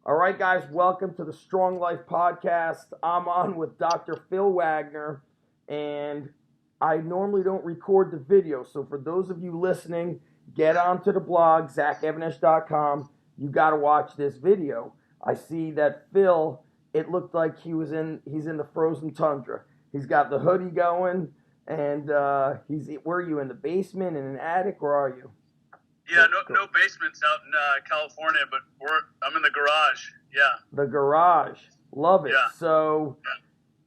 All right, guys, welcome to the Strong Life Podcast. I'm on with Dr. Phil Wagner, and I normally don't record the video. So for those of you listening, get onto the blog, zachevanesh.com. You got to watch this video. I see that Phil, it looked like he's in the frozen tundra. He's got the hoodie going, and where are you, in the basement, in an attic? Where are you? Yeah, no basements out in California, but I'm in the garage. Yeah. The garage. Love it. Yeah. So,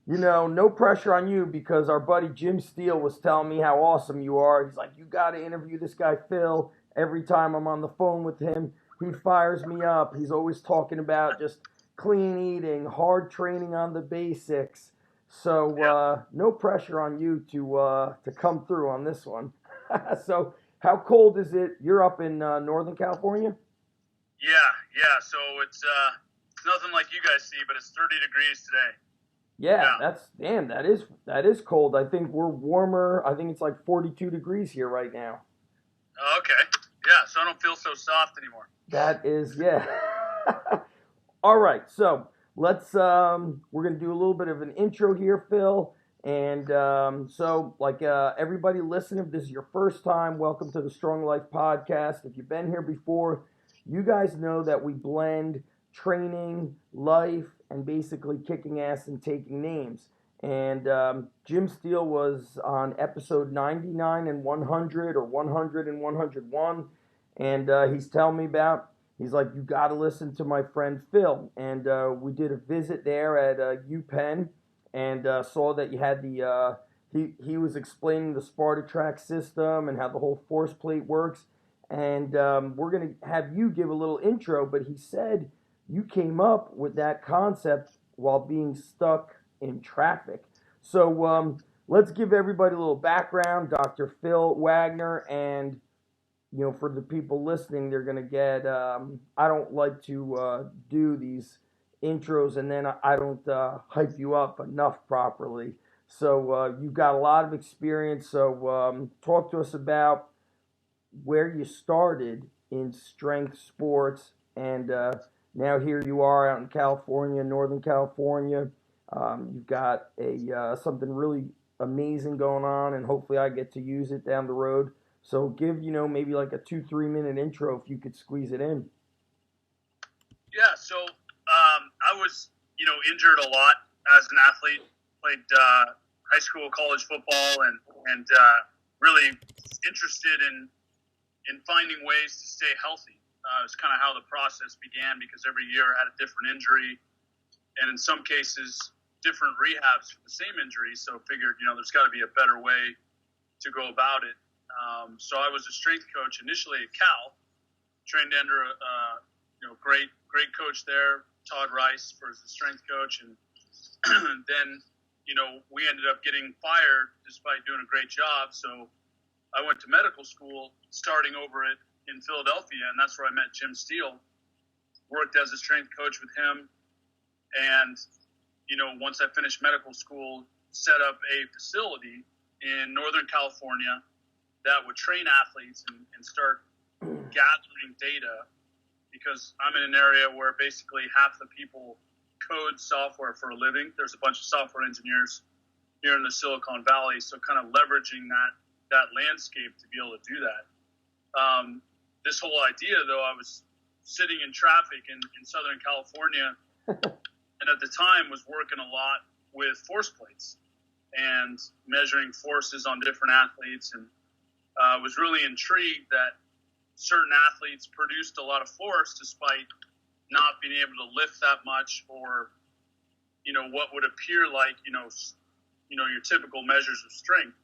no pressure on you, because our buddy Jim Steele was telling me how awesome you are. He's like, you got to interview this guy, Phil. Every time I'm on the phone with him, he fires me up. He's always talking about just clean eating, hard training on the basics. So, no pressure on you to come through on this one. So, how cold is it? You're up in Northern California? Yeah. So it's nothing like you guys see, but it's 30 degrees today. Yeah. That is cold. I think we're warmer. I think it's like 42 degrees here right now. Okay. Yeah, so I don't feel so soft anymore. That is, yeah. All right, so let's, we're going to do a little bit of an intro here, Phil. And everybody listening, if this is your first time, welcome to the Strong Life Podcast. If you've been here before, you guys know that we blend training, life, and basically kicking ass and taking names. And Jim Steele was on episode 99 and 100, or 100 and 101. And he's telling me he's like, you got to listen to my friend Phil. And we did a visit there at UPenn. And saw that you had he was explaining the SpartaTrac system and how the whole force plate works. And we're going to have you give a little intro, but he said you came up with that concept while being stuck in traffic. So let's give everybody a little background. Dr. Phil Wagner, and for the people listening, they're going to get, I don't like to do these intros and then I don't hype you up enough properly. So you've got a lot of experience. So talk to us about where you started in strength sports, and now here you are out in California, Northern California. You've got something really amazing going on, and hopefully I get to use it down the road. So give maybe like a 2-3 minute intro if you could squeeze it in. Yeah. So I was injured a lot as an athlete. Played high school, college football, and really interested in finding ways to stay healthy. It's kind of how the process began, because every year I had a different injury, and in some cases different rehabs for the same injury. So figured there's got to be a better way to go about it. So I was a strength coach initially at Cal, trained under a great coach there, Todds, as the strength coach, and then we ended up getting fired despite doing a great job. So I went to medical school, starting over in Philadelphia, and that's where I met Jim Steele. Worked as a strength coach with him, and once I finished medical school, set up a facility in Northern California that would train athletes and start gathering data, because I'm in an area where basically half the people code software for a living. There's a bunch of software engineers here in the Silicon Valley, so kind of leveraging that landscape to be able to do that. This whole idea, though, I was sitting in traffic in Southern California, and at the time was working a lot with force plates and measuring forces on different athletes, and was really intrigued that certain athletes produced a lot of force despite not being able to lift that much, or what would appear like your typical measures of strength.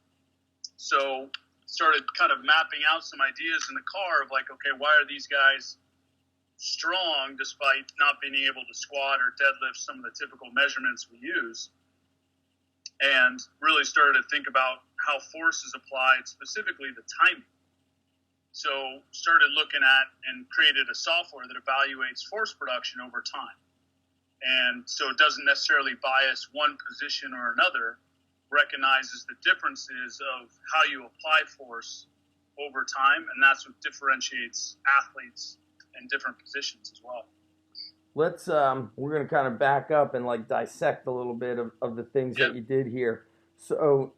So started kind of mapping out some ideas in the car of like, okay, why are these guys strong despite not being able to squat or deadlift some of the typical measurements we use? And really started to think about how force is applied, specifically the timing. So started looking at and created a software that evaluates force production over time. And so it doesn't necessarily bias one position or another, recognizes the differences of how you apply force over time, and that's what differentiates athletes in different positions as well. let's we're gonna kind of back up and like dissect a little bit of the things Yeah. that you did here. So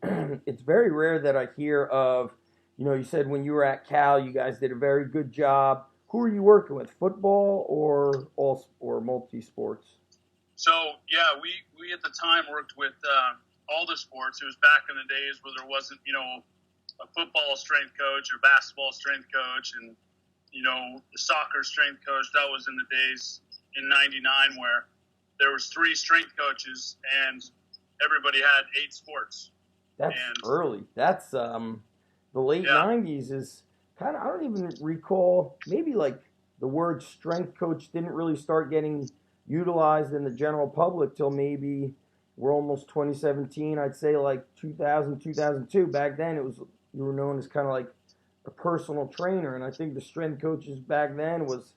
it's very rare that I hear of, you said when you were at Cal, you guys did a very good job. Who are you working with? Football or multi sports? So yeah, we at the time worked with all the sports. It was back in the days where there wasn't, a football strength coach or basketball strength coach, and the soccer strength coach. That was in the days in '99 where there was 3 strength coaches and everybody had 8 sports. That's early. That's the late '90s is kind of. I don't even recall. Maybe like the word strength coach didn't really start getting utilized in the general public till maybe we're almost 2017. I'd say like 2000, 2002. Back then, you were known as kind of like a personal trainer, and I think the strength coaches back then was,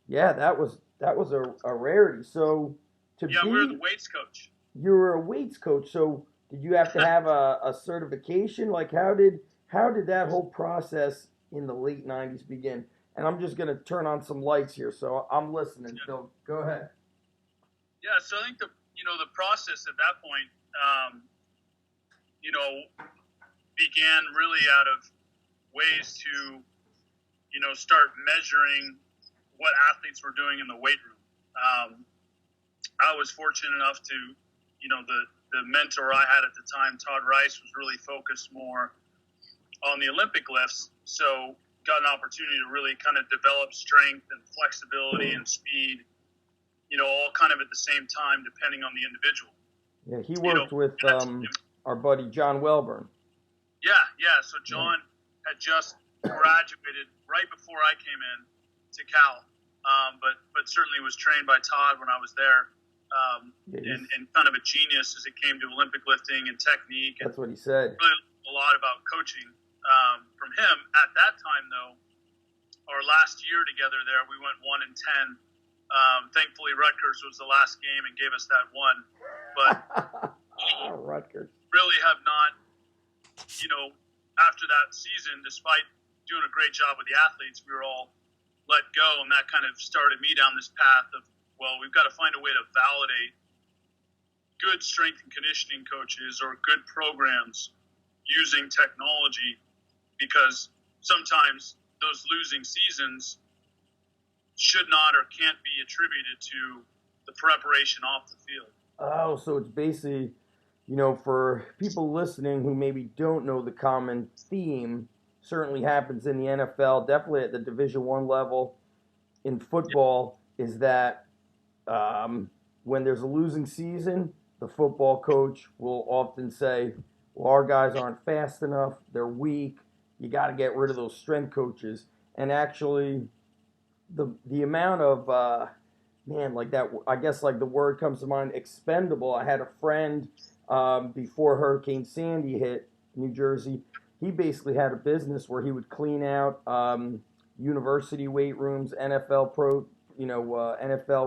that was a rarity. So we were the weights coach. You were a weights coach. So did you have to have a certification? Like how did that whole process in the late '90s begin? And I'm just gonna turn on some lights here, so I'm listening. Yeah. So go ahead. Yeah, so I think the process at that point, began really out of ways to, start measuring what athletes were doing in the weight room. I was fortunate enough to, the mentor I had at the time, Todd Rice, was really focused more on the Olympic lifts. So got an opportunity to really kind of develop strength and flexibility and speed, all kind of at the same time, depending on the individual. Yeah, he worked with our buddy John Welburn. Yeah. So John had just graduated right before I came in to Cal, but certainly was trained by Todd when I was there, and kind of a genius as it came to Olympic lifting and technique. That's what he said. Really a lot about coaching from him. At that time, though, our last year together there, we went 1-10. Thankfully, Rutgers was the last game and gave us that one. But Rutgers really have not, after that season, despite doing a great job with the athletes, we were all let go, and that kind of started me down this path of, well, we've got to find a way to validate good strength and conditioning coaches or good programs using technology, because sometimes those losing seasons should not or can't be attributed to the preparation off the field. Oh, so it's basically, for people listening who maybe don't know, the common theme certainly happens in the NFL, definitely at the Division I level in football, is that when there's a losing season, the football coach will often say, well, our guys aren't fast enough, they're weak, you got to get rid of those strength coaches. And actually, the amount of, like that, I guess like the word comes to mind, expendable. I had a friend before Hurricane Sandy hit New Jersey. He basically had a business where he would clean out university weight rooms, NFL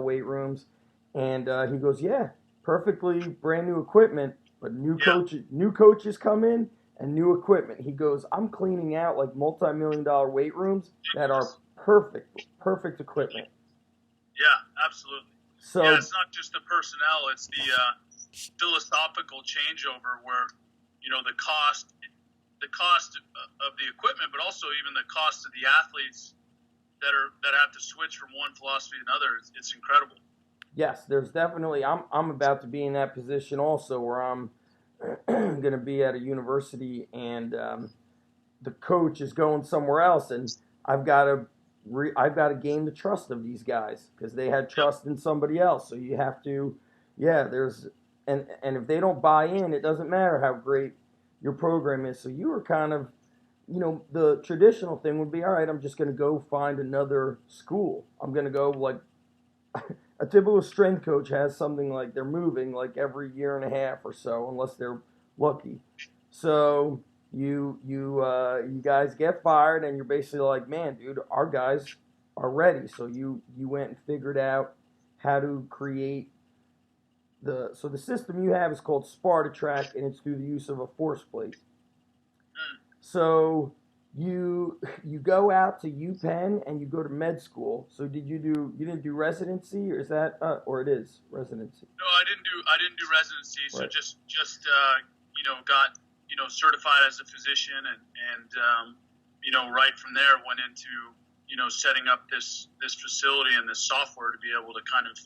weight rooms, and he goes, yeah, perfectly brand new equipment, but new coaches come in and new equipment. He goes, I'm cleaning out like multi-million-dollar weight rooms that are perfect equipment. Yeah, absolutely. So it's not just the personnel; it's the philosophical changeover where the cost of the equipment, but also even the cost of the athletes that have to switch from one philosophy to another. It's incredible. Yes, there's definitely. I'm about to be in that position also, where I'm going to be at a university and the coach is going somewhere else, and I've got to gain the trust of these guys because they had trust in somebody else. So you have to, there's and if they don't buy in, it doesn't matter how great your program is. So you were kind of, the traditional thing would be, all right, I'm just going to go find another school. I'm going to go like a typical strength coach has something like they're moving like every year and a half or so, unless they're lucky. So you guys get fired and you're basically like, man, dude, our guys are ready. So you went and figured out how to create the system you have is called SpartaTrac, and it's through the use of a force plate. So you go out to UPenn and you go to med school. So you didn't do residency, or is that or it is residency? No, I didn't do residency. So Right. just got certified as a physician, and right from there went into setting up this facility and this software to be able to kind of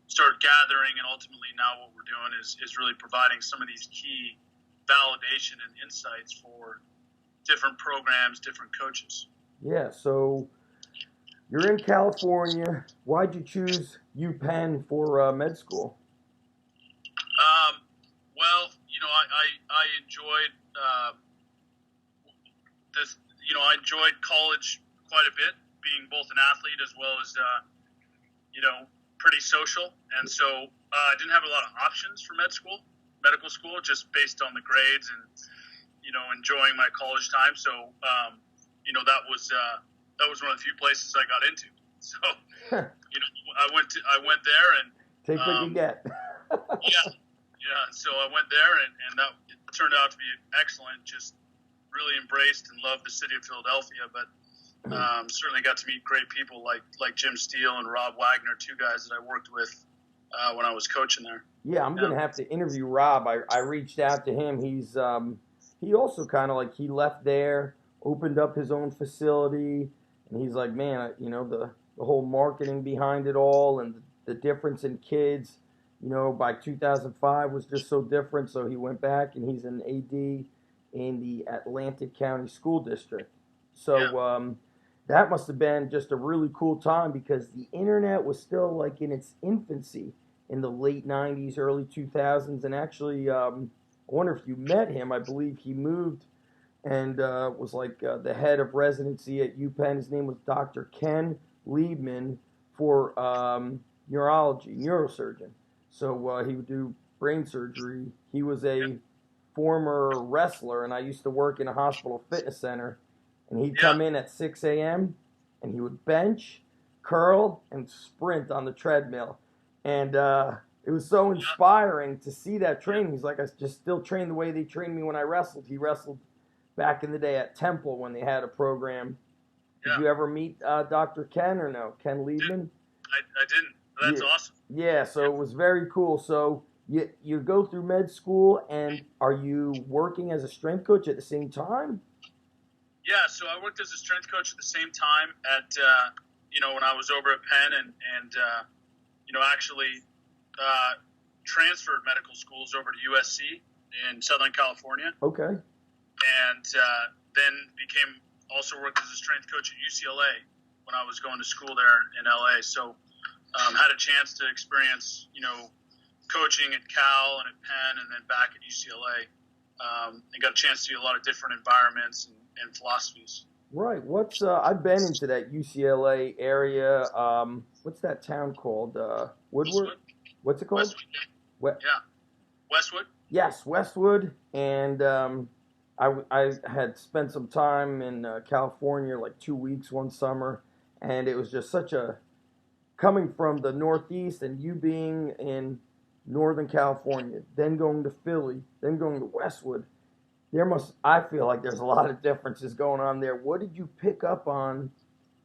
start gathering, and ultimately now what we're doing is really providing some of these key validation and insights for different programs, different coaches. Yeah. So you're in California. Why'd you choose UPenn for med school? Well, I enjoyed this. I enjoyed college quite a bit, being both an athlete as well as pretty social, and so I didn't have a lot of options for medical school, just based on the grades and enjoying my college time. So that was one of the few places I got into. So I went there and take what you get. yeah. So I went there and that turned out to be excellent. Just really embraced and loved the city of Philadelphia, but certainly got to meet great people like Jim Steele and Rob Wagner, two guys that I worked with when I was coaching there. Yeah, I'm going to have to interview Rob. I reached out to him. He's he also kind of he left there, opened up his own facility, and he's like, man, the whole marketing behind it all and the difference in kids, by 2005 was just so different. So he went back and he's an AD in the Atlantic County School District. So that must have been just a really cool time because the internet was still in its infancy in the late 90s, early 2000s. And actually, I wonder if you met him. I believe he moved and was the head of residency at UPenn. His name was Dr. Ken Leadmon for neurosurgeon. So he would do brain surgery. He was a former wrestler, and I used to work in a hospital fitness center. And he'd come in at 6 a.m. and he would bench, curl, and sprint on the treadmill. And it was so inspiring to see that training. He's like, I just still train the way they trained me when I wrestled. He wrestled back in the day at Temple when they had a program. Did you ever meet Dr. Ken or no? Ken Leadmon? I didn't. That's awesome. Yeah, so it was very cool. So you go through med school, and are you working as a strength coach at the same time? Yeah, so I worked as a strength coach at the same time at, when I was over at Penn and actually transferred medical schools over to USC in Southern California. Okay. And then also worked as a strength coach at UCLA when I was going to school there in LA. So had a chance to experience, coaching at Cal and at Penn and then back at UCLA. And got a chance to see a lot of different environments and philosophies. Right. I've been into that UCLA area. What's that town called? Woodward? Westwood. What's it called? Westwood. Westwood. Yes, Westwood. And I had spent some time in California, 2 weeks one summer, and it was just coming from the Northeast and you being in Northern California, then going to Philly, then going to Westwood. I feel like there's a lot of differences going on there. What did you pick up on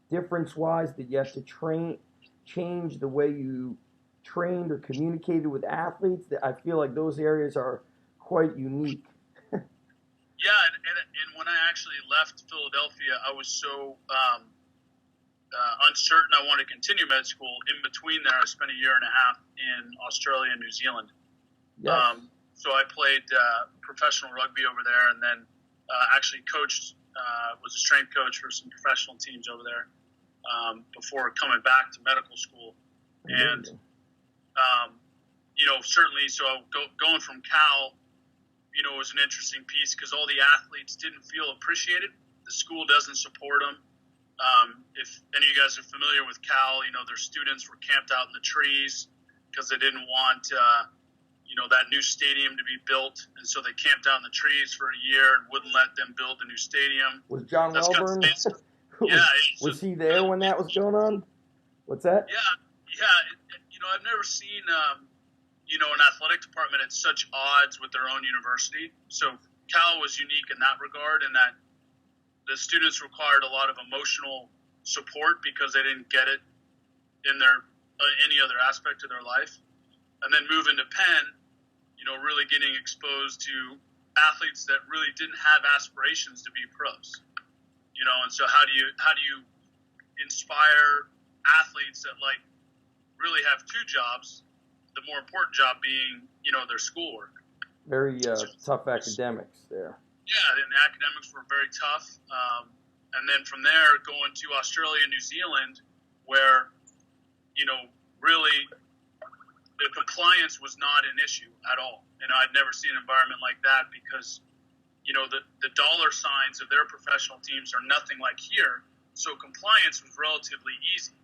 difference-wise? Did you have to change the way you trained or communicated with athletes? I feel like those areas are quite unique. Yeah, and when I actually left Philadelphia, I was so uncertain I wanted to continue med school. In between there, I spent a year and a half in Australia and New Zealand. Yes. So I played professional rugby over there, and then actually coached, was a strength coach for some professional teams over there before coming back to medical school. Amazing. And, certainly, so going from Cal, was an interesting piece because all the athletes didn't feel appreciated. The school doesn't support them. If any of you guys are familiar with Cal, their students were camped out in the trees because they didn't want that new stadium to be built, and so they camped out in the trees for a year and wouldn't let them build the new stadium. Was John Welburn? Was he there when that was going on? What's that? Yeah. I've never seen an athletic department at such odds with their own university. So Cal was unique in that regard, in that the students required a lot of emotional support because they didn't get it in their any other aspect of their life. And then moving to Penn, really getting exposed to athletes that really didn't have aspirations to be pros. And so how do you inspire athletes that really have two jobs, the more important job being, their schoolwork. Very tough academics there. Yeah, and the academics were very tough. And then from there, going to Australia and New Zealand, where, really the compliance was not an issue at all. And I'd never seen an environment like that because, the dollar signs of their professional teams are nothing like here. So compliance was relatively easy.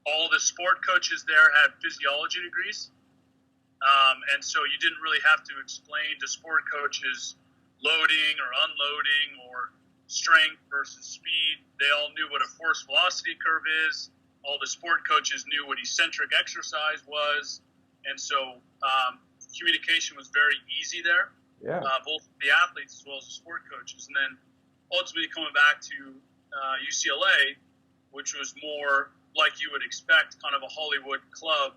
All the sport coaches there had physiology degrees. And so you didn't really have to explain to sport coaches loading or unloading or strength versus speed. They all knew what a force velocity curve is. All the sport coaches knew what eccentric exercise was. And so communication was very easy there, both the athletes as well as the sport coaches. And then ultimately coming back to UCLA, which was more like you would expect, kind of a Hollywood club.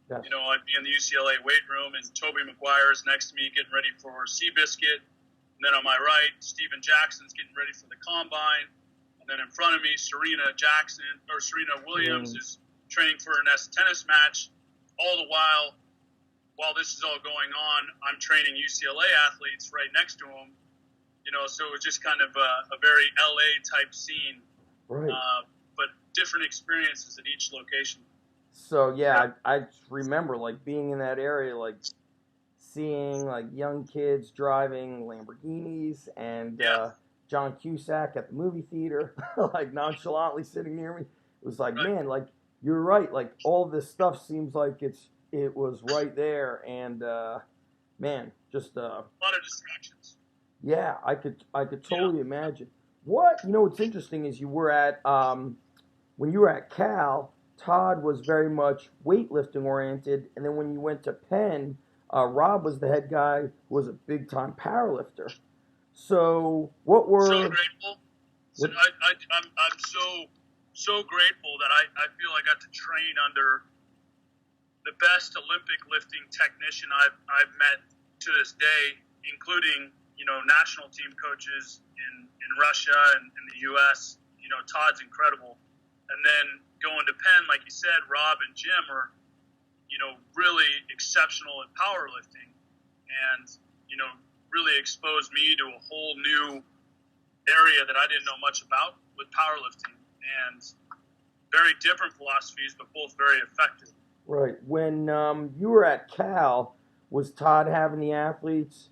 Yes. I'd be in the UCLA weight room, and Toby McGuire is next to me getting ready for Seabiscuit. And then on my right, Steven Jackson's getting ready for the Combine. And then in front of me, Serena Williams is training for her next tennis match. All the while this is all going on, I'm training UCLA athletes right next to them. So it was just kind of a very LA type scene. Right. But different experiences at each location. So, yeah, I just remember, being in that area, seeing, young kids driving Lamborghinis and John Cusack at the movie theater, nonchalantly sitting near me. It was man, you're right. All this stuff seems like it was right there. And, man, just... a lot of distractions. Yeah, I could totally imagine. What's interesting is you were at, when you were at Cal, Todd was very much weightlifting oriented, and then when you went to Penn, Rob was the head guy who was a big time powerlifter. So what were... So grateful. I'm so grateful that I feel I got to train under the best Olympic lifting technician I've met to this day, including national team coaches in Russia and in the U.S. Todd's incredible. And then going to Penn, like you said, Rob and Jim are, really exceptional at powerlifting and, really exposed me to a whole new area that I didn't know much about with powerlifting, and very different philosophies, but both very effective. Right. When you were at Cal, was Todd having the athletes,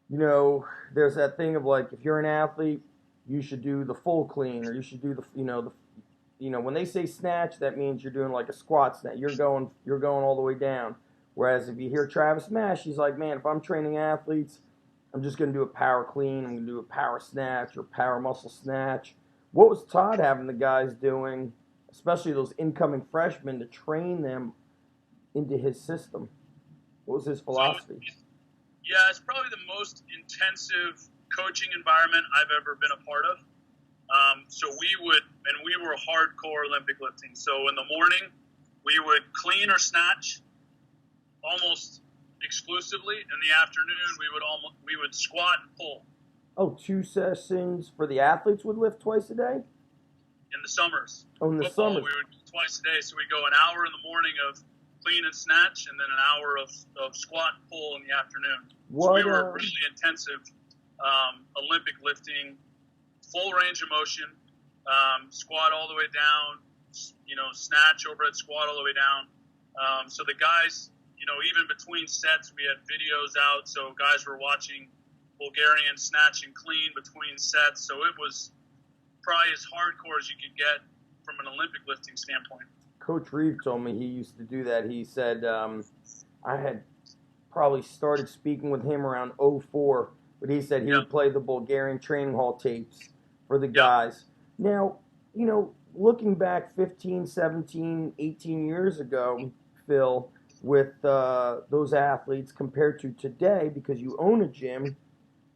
there's that thing of if you're an athlete, you should do the full clean, or you should do when they say snatch, that means you're doing a squat snatch. You're going all the way down. Whereas if you hear Travis Mash, he's man, if I'm training athletes, I'm just going to do a power clean. I'm going to do a power snatch or power muscle snatch. What was Todd having the guys doing, especially those incoming freshmen, to train them into his system? What was his philosophy? Yeah, it's probably the most intensive coaching environment I've ever been a part of. So we were hardcore Olympic lifting. So in the morning, we would clean or snatch almost exclusively. In the afternoon, we would squat and pull. Oh, 2 sessions for the athletes would lift twice a day? In the summers. Oh, in the summers. We would do twice a day. So we go an hour in the morning of clean and snatch, and then an hour of squat and pull in the afternoon. So we were really intensive Olympic lifting, full range of motion, squat all the way down, snatch overhead squat all the way down. So the guys, even between sets, we had videos out, so guys were watching Bulgarian snatch and clean between sets. So it was probably as hardcore as you could get from an Olympic lifting standpoint. Coach Reeve told me he used to do that. He said, I had probably started speaking with him around 2004, but he said he would play the Bulgarian training hall tapes for the guys. Now, looking back 15, 17, 18 years ago, Phil, with those athletes compared to today, because you own a gym,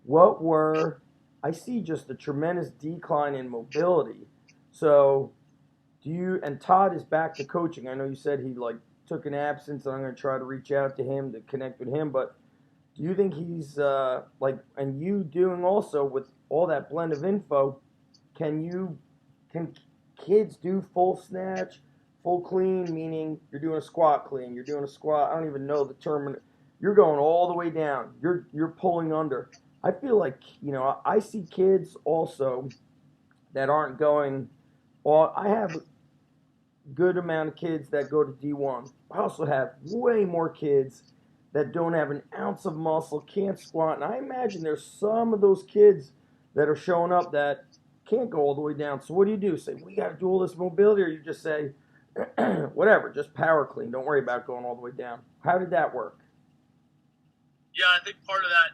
what were I see just a tremendous decline in mobility. So and Todd is back to coaching. I know you said he like took an absence, and I'm going to try to reach out to him to connect with him. But do you think he's and you doing also with all that blend of info? Can kids do full snatch, full clean? Meaning you're doing a squat clean, you're doing a squat. I don't even know the term. You're going all the way down. You're pulling under. I feel like I see kids also that aren't going. Well, I have good amount of kids that go to D1. I also have way more kids that don't have an ounce of muscle, can't squat. And I imagine there's some of those kids that are showing up that can't go all the way down. So what do? Say, we got to do all this mobility, or you just say, whatever, just power clean. Don't worry about going all the way down. How did that work? Yeah, I think part of that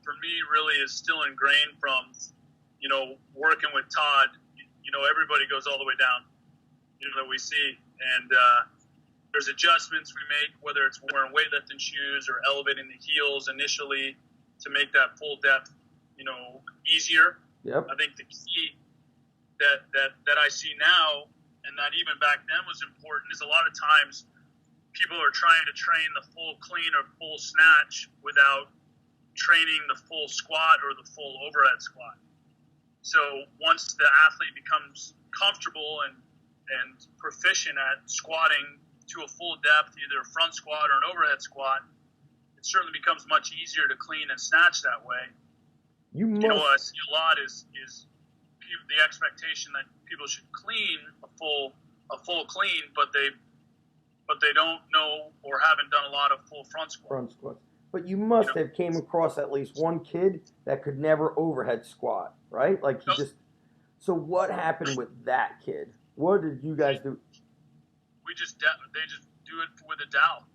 for me really is still ingrained from, working with Todd. Everybody goes all the way down, that we see. And there's adjustments we make, whether it's wearing weightlifting shoes or elevating the heels initially to make that full depth, easier. Yep. I think the key that I see now, and that even back then was important, is a lot of times people are trying to train the full clean or full snatch without training the full squat or the full overhead squat. So once the athlete becomes comfortable and proficient at squatting to a full depth, either a front squat or an overhead squat, it certainly becomes much easier to clean and snatch that way. What I see a lot is the expectation that people should clean a full clean, but they don't know or haven't done a lot of full front squats. But you must have came across at least one kid that could never overhead squat, right? Like he just. So what happened with that kid? What did you guys do? They just do it with a dowel,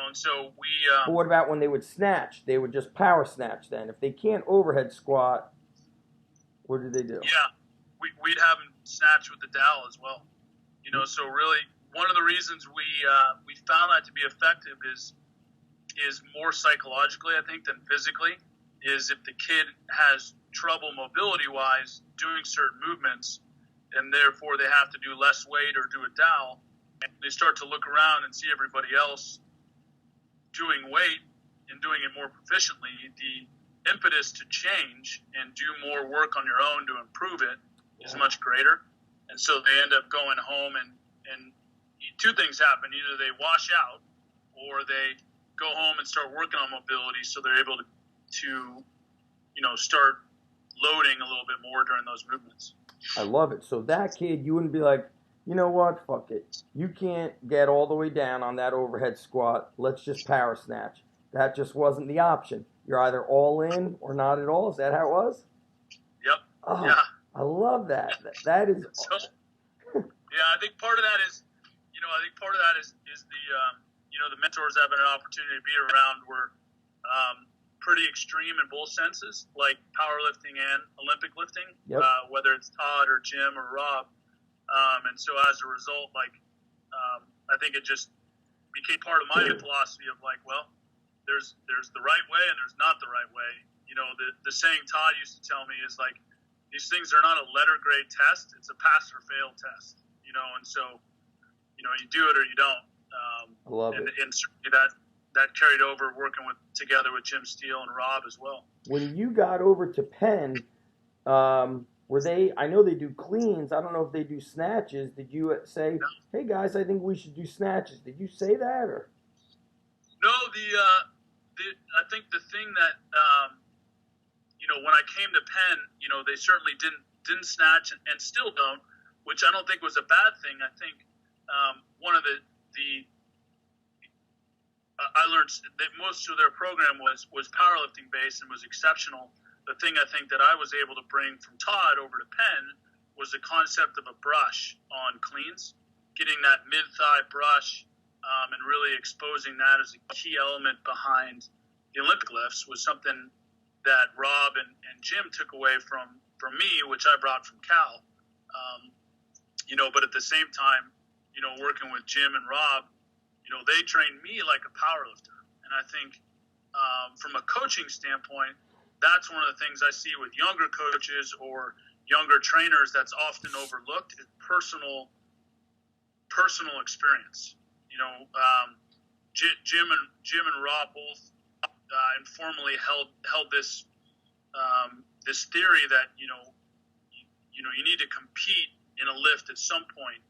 and so we. But what about when they would snatch? They would just power snatch then. If they can't overhead squat, what do they do? Yeah, we'd have them snatch with the dowel as well. So really one of the reasons we found that to be effective is more psychologically, I think, than physically. Is if the kid has trouble mobility-wise doing certain movements, and therefore they have to do less weight or do a dowel, and they start to look around and see everybody else doing weight and doing it more proficiently, the impetus to change and do more work on your own to improve it is much greater. And so they end up going home and two things happen. Either they wash out or they go home and start working on mobility so they're able to start loading a little bit more during those movements. I love it. So that kid, you wouldn't be like, you know what, fuck it. You can't get all the way down on that overhead squat. Let's just power snatch. That just wasn't the option. You're either all in or not at all. Is that how it was? Yep. Oh, yeah. I love that. That is. So, yeah, I think part of that is, the mentors having an opportunity to be around were pretty extreme in both senses, like powerlifting and Olympic lifting, yep. Whether it's Todd or Jim or Rob. And so as a result, I think it just became part of my philosophy of there's the right way and there's not the right way. The saying Todd used to tell me is these things are not a letter grade test. It's a pass or fail test, and so, you do it or you don't. I love it. And certainly that carried over working together with Jim Steele and Rob as well. When you got over to Penn, were they? I know they do cleans. I don't know if they do snatches. Did you say, "Hey guys, I think we should do snatches"? Did you say that or? No, I think the thing that when I came to Penn, they certainly didn't snatch and still don't, which I don't think was a bad thing. I think one of the I learned that most of their program was powerlifting based and was exceptional. The thing I think that I was able to bring from Todd over to Penn was the concept of a brush on cleans, getting that mid-thigh brush and really exposing that as a key element behind the Olympic lifts was something that Rob and Jim took away from me, which I brought from Cal. But at the same time, working with Jim and Rob, they trained me like a powerlifter. And I think from a coaching standpoint, that's one of the things I see with younger coaches or younger trainers that's often overlooked is personal experience. Jim and Rob both informally held this this theory that you need to compete in a lift at some point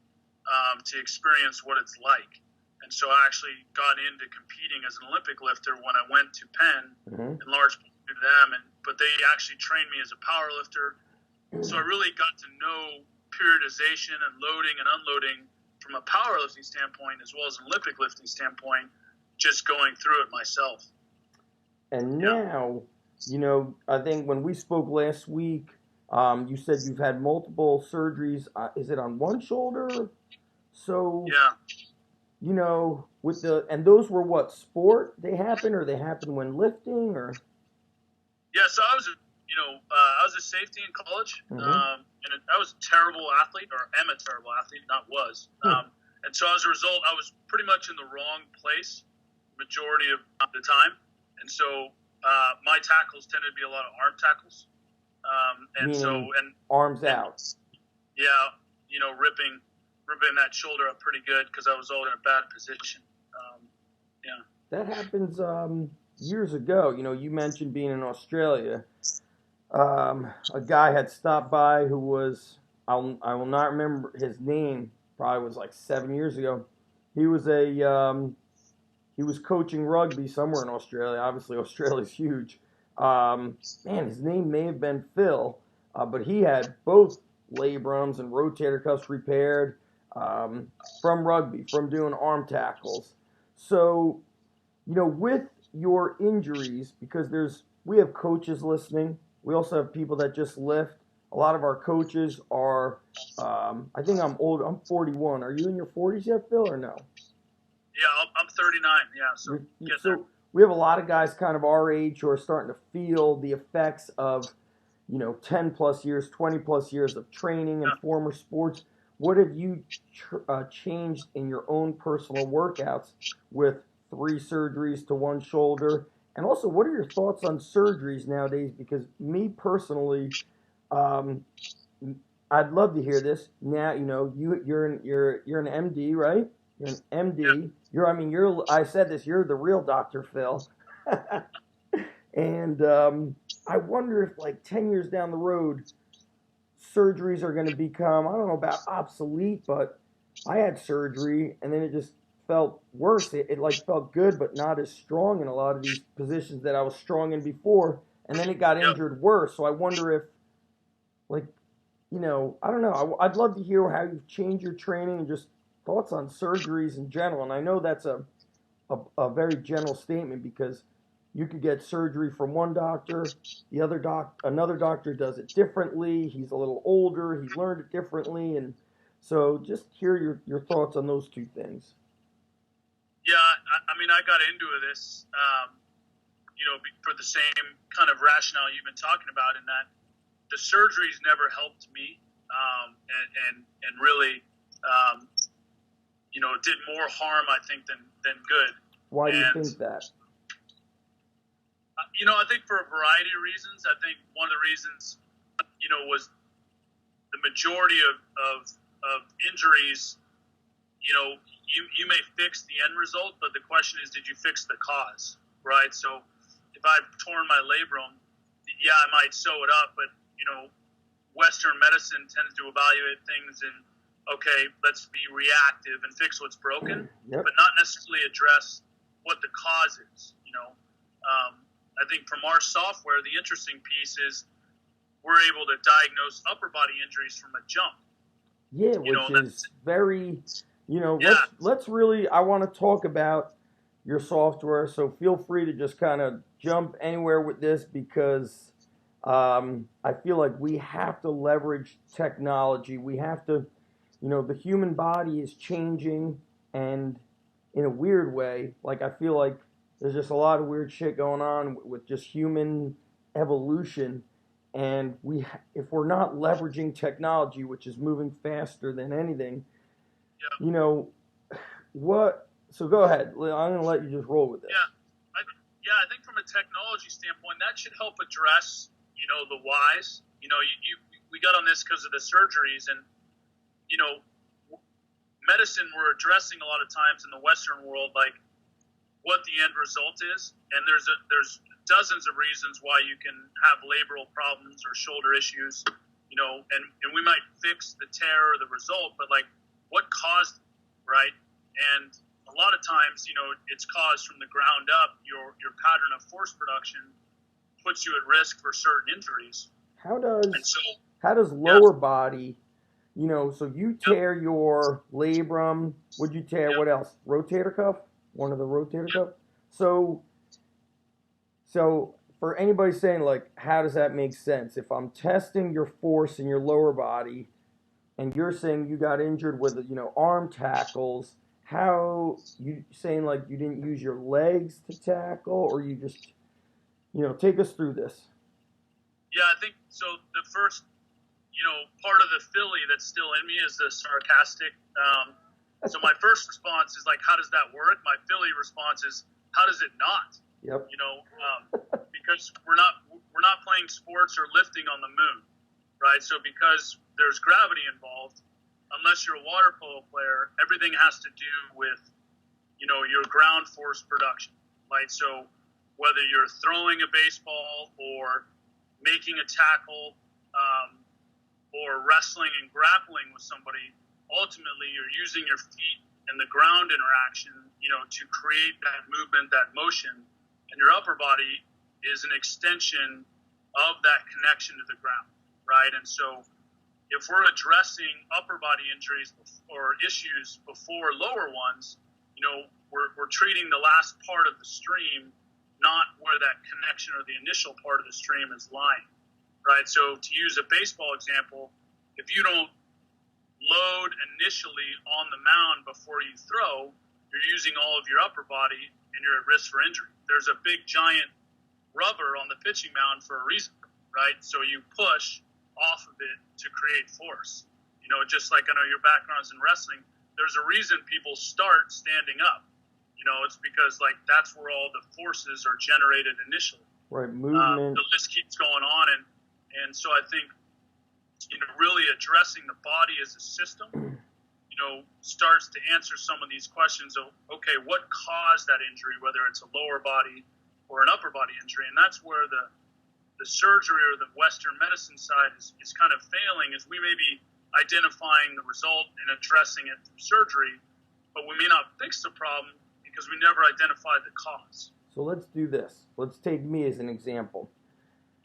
to experience what it's like. And so I actually got into competing as an Olympic lifter when I went to Penn, in large part to them. But they actually trained me as a power lifter. So I really got to know periodization and loading and unloading from a powerlifting standpoint as well as an Olympic lifting standpoint, just going through it myself. And now, I think when we spoke last week, you said you've had multiple surgeries. Is it on one shoulder? So, and those were what, sport they happen, or they happen when lifting, or? Yeah, so I was a safety in college, and I was a terrible athlete, or am a terrible athlete, not was. And so as a result, I was pretty much in the wrong place majority of the time. And so my tackles tended to be a lot of arm tackles. And arms out. Yeah, ripping that shoulder up pretty good because I was all in a bad position. That happens years ago. You mentioned being in Australia. A guy had stopped by who was, I will not remember his name, probably was like 7 years ago. He was he was coaching rugby somewhere in Australia. Obviously, Australia's huge. His name may have been Phil, but he had both labrums and rotator cuffs repaired from rugby, from doing arm tackles. So, with your injuries, because we have coaches listening. We also have people that just lift. A lot of our coaches are, I think I'm old. I'm 41. Are you in your 40s yet, Phil, or no? Yeah, I'm 39. Yeah, so we have a lot of guys kind of our age who are starting to feel the effects of, 10 plus years, 20 plus years of training in former sports. What have you changed in your own personal workouts with 3 surgeries to one shoulder? And also, what are your thoughts on surgeries nowadays? Because me personally, I'd love to hear this. Now, you're an MD, right? You're an MD. Yeah. I said this. You're the real Dr. Phil. And I wonder if, like 10 years down the road, surgeries are going to become, I don't know about obsolete, but I had surgery and then it just felt worse. It like felt good, but not as strong in a lot of these positions that I was strong in before. And then it got injured worse. So I wonder if, I don't know. I'd love to hear how you've changed your training and just thoughts on surgeries in general. And I know that's a very general statement because you could get surgery from one doctor, another doctor does it differently. He's a little older, he learned it differently, and so just hear your thoughts on those two things. Yeah, I got into this, for the same kind of rationale you've been talking about, in that the surgeries never helped me, and really, did more harm, I think, than good. Why do you think that? I think for a variety of reasons. I think one of the reasons, was the majority of injuries, you may fix the end result, but the question is, did you fix the cause, right? So if I've torn my labrum, I might sew it up, but, Western medicine tends to evaluate things in, okay, let's be reactive and fix what's broken, but not necessarily address what the cause is, I think from our software, the interesting piece is we're able to diagnose upper body injuries from a jump. Yeah, which is very, let's really, I want to talk about your software, so feel free to just kind of jump anywhere with this because I feel like we have to leverage technology. We have to, the human body is changing, and in a weird way, like I feel like there's just a lot of weird shit going on with just human evolution, and if we're not leveraging technology, which is moving faster than anything, So go ahead. I'm going to let you just roll with this. Yeah, I think from a technology standpoint, that should help address, the whys. We got on this because of the surgeries, and, medicine we're addressing a lot of times in the Western world, like what the end result is. And there's dozens of reasons why you can have labral problems or shoulder issues, and we might fix the tear or the result, but like what caused it, right? And a lot of times, it's caused from the ground up. Your pattern of force production puts you at risk for certain injuries. How does lower body, so you tear Yep. your labrum, would you tear Yep. what else? Rotator cuff? One of the rotator cuff? So for anybody saying like, how does that make sense? If I'm testing your force in your lower body and you're saying you got injured with, arm tackles, how you saying like you didn't use your legs to tackle, or you just, take us through this. Yeah, I think so. The first, part of the Philly that's still in me is the sarcastic. So my first response is like, how does that work? My Philly response is, how does it not? Yep. Because we're not playing sports or lifting on the moon, right? So because there's gravity involved, unless you're a water polo player, everything has to do with, your ground force production, right? So whether you're throwing a baseball or making a tackle, or wrestling and grappling with somebody, ultimately you're using your feet and the ground interaction, to create that movement, that motion, and your upper body is an extension of that connection to the ground, right? And so if we're addressing upper body injuries or issues before lower ones, we're treating the last part of the stream, not where that connection or the initial part of the stream is lying, right? So to use a baseball example, if you don't load initially on the mound before you throw, you're using all of your upper body and you're at risk for injury. There's a big giant rubber on the pitching mound for a reason, right? So you push off of it to create force. Just like I know your background is in wrestling, there's a reason people start standing up. It's because like that's where all the forces are generated initially. Right, movement. The list keeps going on, and so I think really addressing the body as a system, starts to answer some of these questions of, okay, what caused that injury, whether it's a lower body or an upper body injury. And that's where the surgery or the Western medicine side is kind of failing, is we may be identifying the result and addressing it through surgery, but we may not fix the problem because we never identified the cause. So let's do this. Let's take me as an example.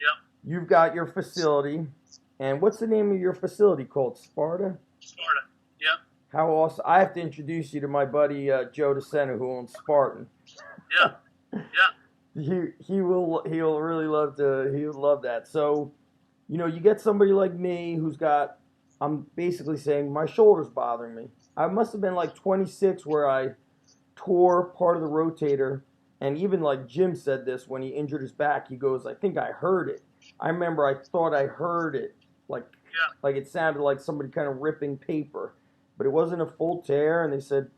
Yep. You've got your facility, and what's the name of your facility called? Sparta? Sparta, yep. How awesome. I have to introduce you to my buddy Joe DeSena, who owns Spartan. Yeah, yeah. He'll really love that. So, you get somebody like me who's got, I'm basically saying my shoulder's bothering me. I must have been like 26 where I tore part of the rotator, and even like Jim said this when he injured his back, he goes, I think I heard it. I remember I thought I heard it, like it sounded like somebody kind of ripping paper, but it wasn't a full tear, and they said,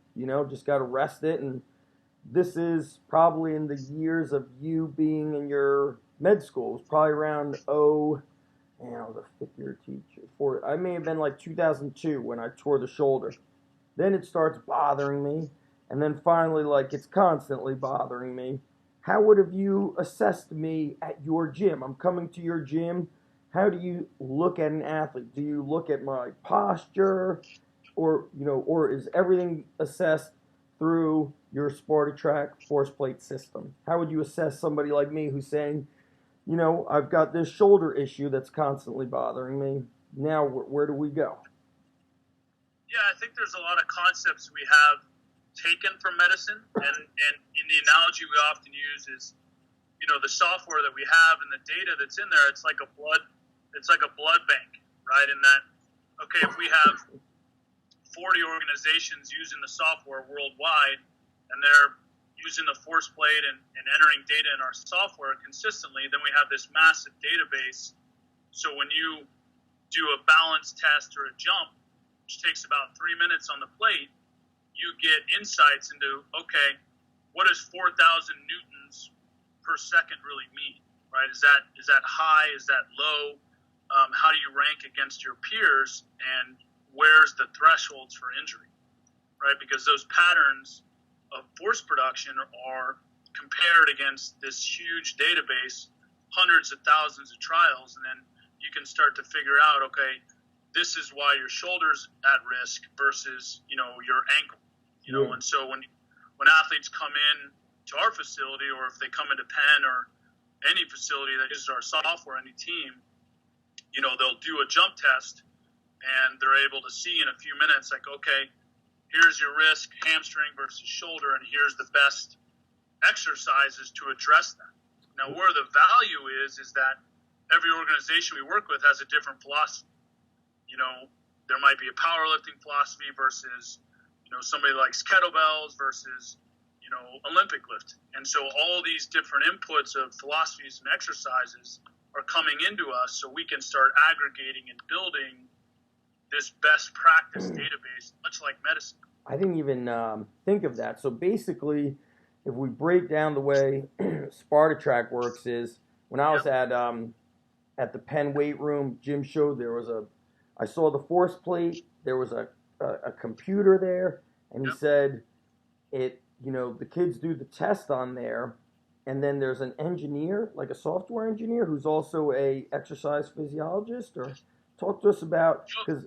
just got to rest it. And this is probably in the years of you being in your med school. It was probably around, I was a fifth year teacher. I may have been like 2002 when I tore the shoulder. Then it starts bothering me, and then finally, like, it's constantly bothering me. How would have you assessed me at your gym? I'm coming to your gym. How do you look at an athlete? Do you look at my posture, or is everything assessed through your SpartaTrac force plate system? How would you assess somebody like me who's saying, I've got this shoulder issue that's constantly bothering me. Now, where do we go? Yeah, I think there's a lot of concepts we have taken from medicine, and in the analogy we often use is, the software that we have and the data that's in there, it's like a blood bank, right? In that, okay, if we have 40 organizations using the software worldwide, and they're using the force plate and entering data in our software consistently, then we have this massive database. So when you do a balance test or a jump, which takes about 3 minutes on the plate, you get insights into, okay, what is 4,000 newtons per second really mean, right? Is that high? Is that low? How do you rank against your peers, and where's the thresholds for injury, right? Because those patterns of force production are compared against this huge database, hundreds of thousands of trials, and then you can start to figure out, okay, this is why your shoulder's at risk versus, your ankle, And so when athletes come in to our facility, or if they come into Penn or any facility that uses our software, any team, they'll do a jump test, and they're able to see in a few minutes, like, okay, here's your risk, hamstring versus shoulder, and here's the best exercises to address that. Now, where the value is that every organization we work with has a different philosophy. There might be a powerlifting philosophy versus, somebody likes kettlebells versus, Olympic lifting. And so all these different inputs of philosophies and exercises are coming into us, so we can start aggregating and building this best practice database, much like medicine. I didn't even think of that. So basically, if we break down the way SpartaTrac works, is when I was at the Penn weight room, Jim showed I saw the force plate, there was a computer there, and he said the kids do the test on there, and then there's an engineer, like a software engineer, who's also a exercise physiologist. Or talk to us about, because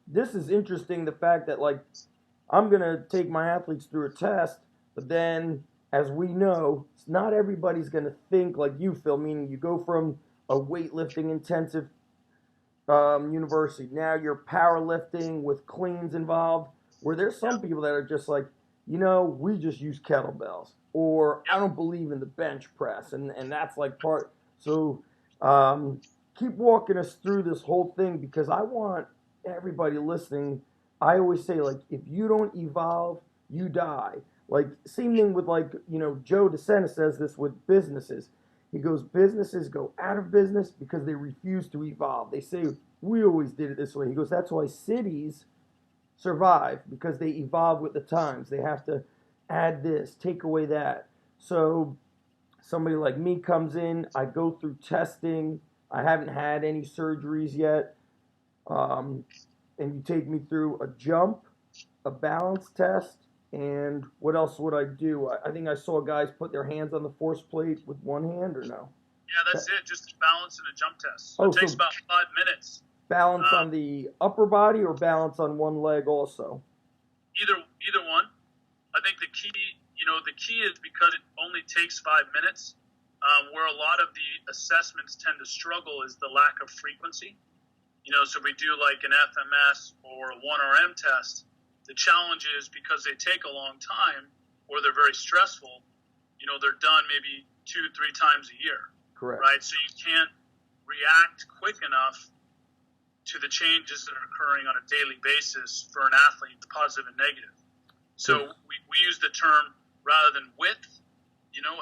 this is interesting, the fact that, like, I'm going to take my athletes through a test, but then, as we know, not everybody's going to think like you, Phil, meaning you go from a weightlifting intensive university, now you're powerlifting with cleans involved, where there's some people that are just like, we just use kettlebells, or I don't believe in the bench press, and that's like part. So keep walking us through this whole thing, because I want everybody listening. I always say, like, if you don't evolve, you die. Like, same thing with, like, Joe DeSena says this with businesses. He goes, businesses go out of business because they refuse to evolve. They say, we always did it this way. He goes, that's why cities survive, because they evolve with the times. They have to add this, take away that. So somebody like me comes in, I go through testing. I haven't had any surgeries yet. And you take me through a jump, a balance test, and what else would I do? I think I saw guys put their hands on the force plate with one hand, or no? Yeah, that's it. Just a balance and a jump test. So it takes about 5 minutes. Balance on the upper body or balance on one leg also? Either one. I think the key is because it only takes 5 minutes. Where a lot of the assessments tend to struggle is the lack of frequency. So if we do like an FMS or a 1RM test, the challenge is because they take a long time or they're very stressful, they're done maybe 2-3 times a year. Correct. Right? So you can't react quick enough to the changes that are occurring on a daily basis for an athlete, positive and negative. So we use the term, rather than width,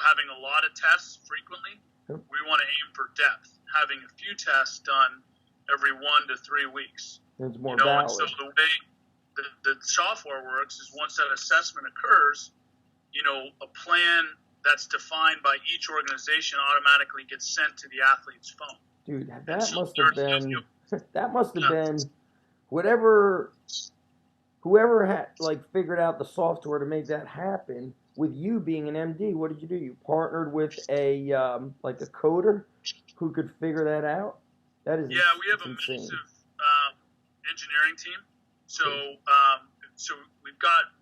having a lot of tests frequently, we want to aim for depth, having a few tests done every 1 to 3 weeks. It's more valid. And so the way the software works is once that assessment occurs, a plan that's defined by each organization automatically gets sent to the athlete's phone. Dude, that must have been whoever had figured out the software to make that happen. With you being an MD, what did you do? You partnered with a coder who could figure that out? That is we have a massive engineering team. So we've got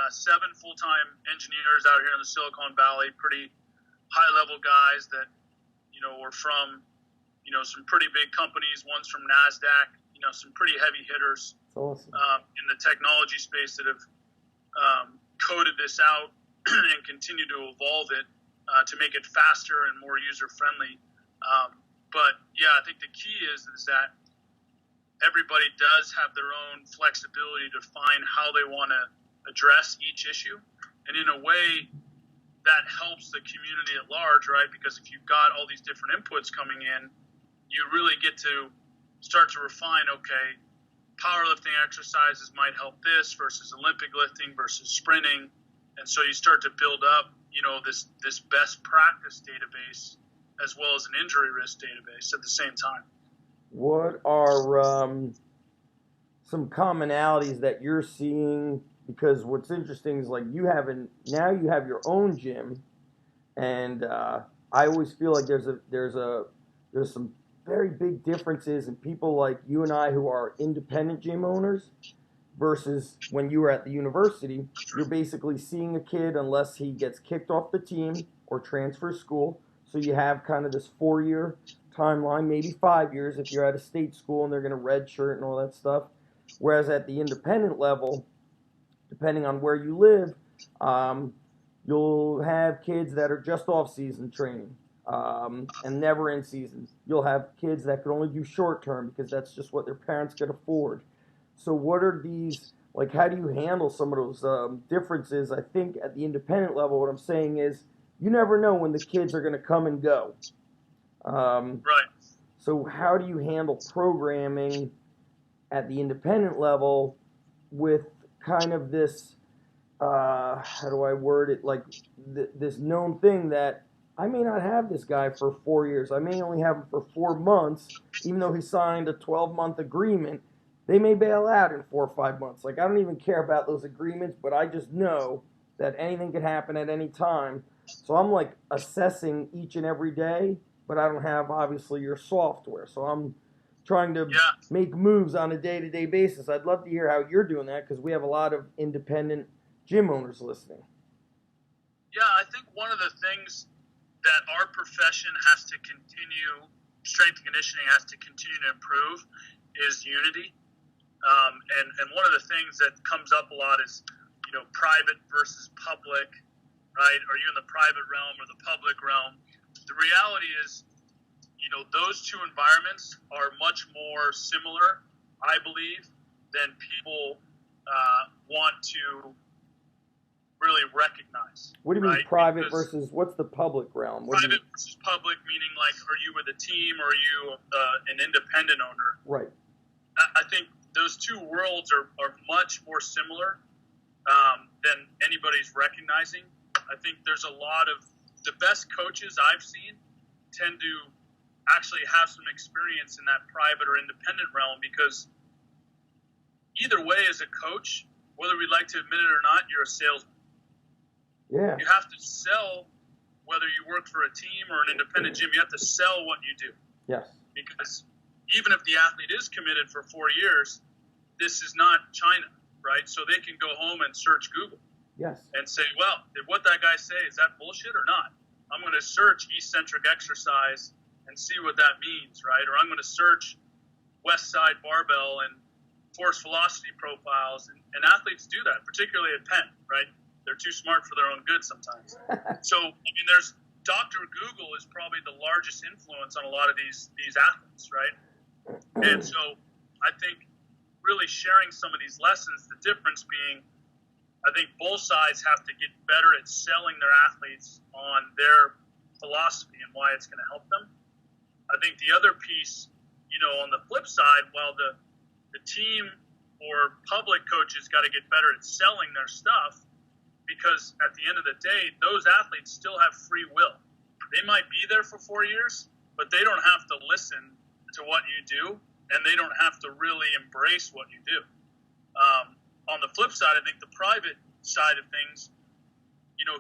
7 full-time engineers out here in the Silicon Valley, pretty high-level guys that are from some pretty big companies. One's from NASDAQ. Some pretty heavy hitters. That's awesome. In the technology space that have coded this out and continue to evolve it to make it faster and more user-friendly. But yeah, I think the key is that everybody does have their own flexibility to find how they want to address each issue. And in a way, that helps the community at large, right? Because if you've got all these different inputs coming in, you really get to start to refine, okay, powerlifting exercises might help this versus Olympic lifting versus sprinting. And so you start to build up this best practice database as well as an injury risk database at the same time. What are some commonalities that you're seeing? Because what's interesting is like you have your own gym, and I always feel like there's some very big differences in people like you and I who are independent gym owners versus when you were at the university. You're basically seeing a kid unless he gets kicked off the team or transfers school. So you have kind of this 4-year timeline, maybe 5 years if you're at a state school and they're going to redshirt and all that stuff. Whereas at the independent level, depending on where you live, you'll have kids that are just off-season training and never in season. You'll have kids that could only do short-term because that's just what their parents could afford. So what are these, like, how do you handle some of those differences? I think at the independent level, what I'm saying is you never know when the kids are going to come and go. Right. So how do you handle programming at the independent level with kind of this, how do I word it, like this known thing that I may not have this guy for 4 years. I may only have him for 4 months, even though he signed a 12-month agreement. They may bail out in 4 or 5 months. Like, I don't even care about those agreements, but I just know that anything could happen at any time. So I'm like assessing each and every day, but I don't have obviously your software. So I'm trying to make moves on a day-to-day basis. I'd love to hear how you're doing that because we have a lot of independent gym owners listening. Yeah, I think one of the things that our profession has to continue, strength and conditioning has to continue to improve, is unity. And one of the things that comes up a lot is, private versus public, right? Are you in the private realm or the public realm? The reality is, those two environments are much more similar, I believe, than people want to really recognize. What do you mean private versus what's the public realm? Private versus public, meaning like, are you with a team or are you an independent owner? Right. I think those two worlds are much more similar than anybody's recognizing. I think there's a lot of the best coaches I've seen tend to actually have some experience in that private or independent realm because either way, as a coach, whether we like to admit it or not, you're a salesman. Yeah. You have to sell, whether you work for a team or an independent gym, you have to sell what you do. Yes. Because even if the athlete is committed for 4 years, this is not China, right? So they can go home and search Google. Yes. And say, well, did what that guy say, is that bullshit or not? I'm going to search eccentric exercise and see what that means, right? Or I'm going to search West Side barbell and force velocity profiles. And athletes do that, particularly at Penn, right? They're too smart for their own good sometimes. So, there's Dr. Google is probably the largest influence on a lot of these athletes, right? And so I think really sharing some of these lessons, the difference being, I think both sides have to get better at selling their athletes on their philosophy and why it's going to help them. I think the other piece, on the flip side, while the team or public coaches got to get better at selling their stuff, because at the end of the day, those athletes still have free will. They might be there for 4 years, but they don't have to listen to what you do, and they don't have to really embrace what you do. On the flip side, I think the private side of things,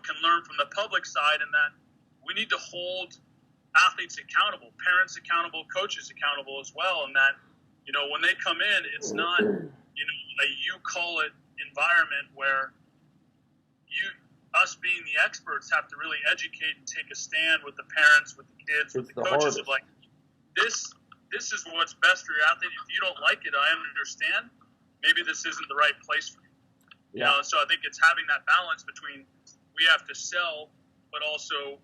can learn from the public side, in that we need to hold athletes accountable, parents accountable, coaches accountable as well, and that, when they come in, it's not, a you call it environment where us being the experts have to really educate and take a stand with the parents, with the kids, with the coaches of like, this is what's best for your athlete. If you don't like it, I understand. Maybe this isn't the right place for you. Yeah. So I think it's having that balance between we have to sell, but also,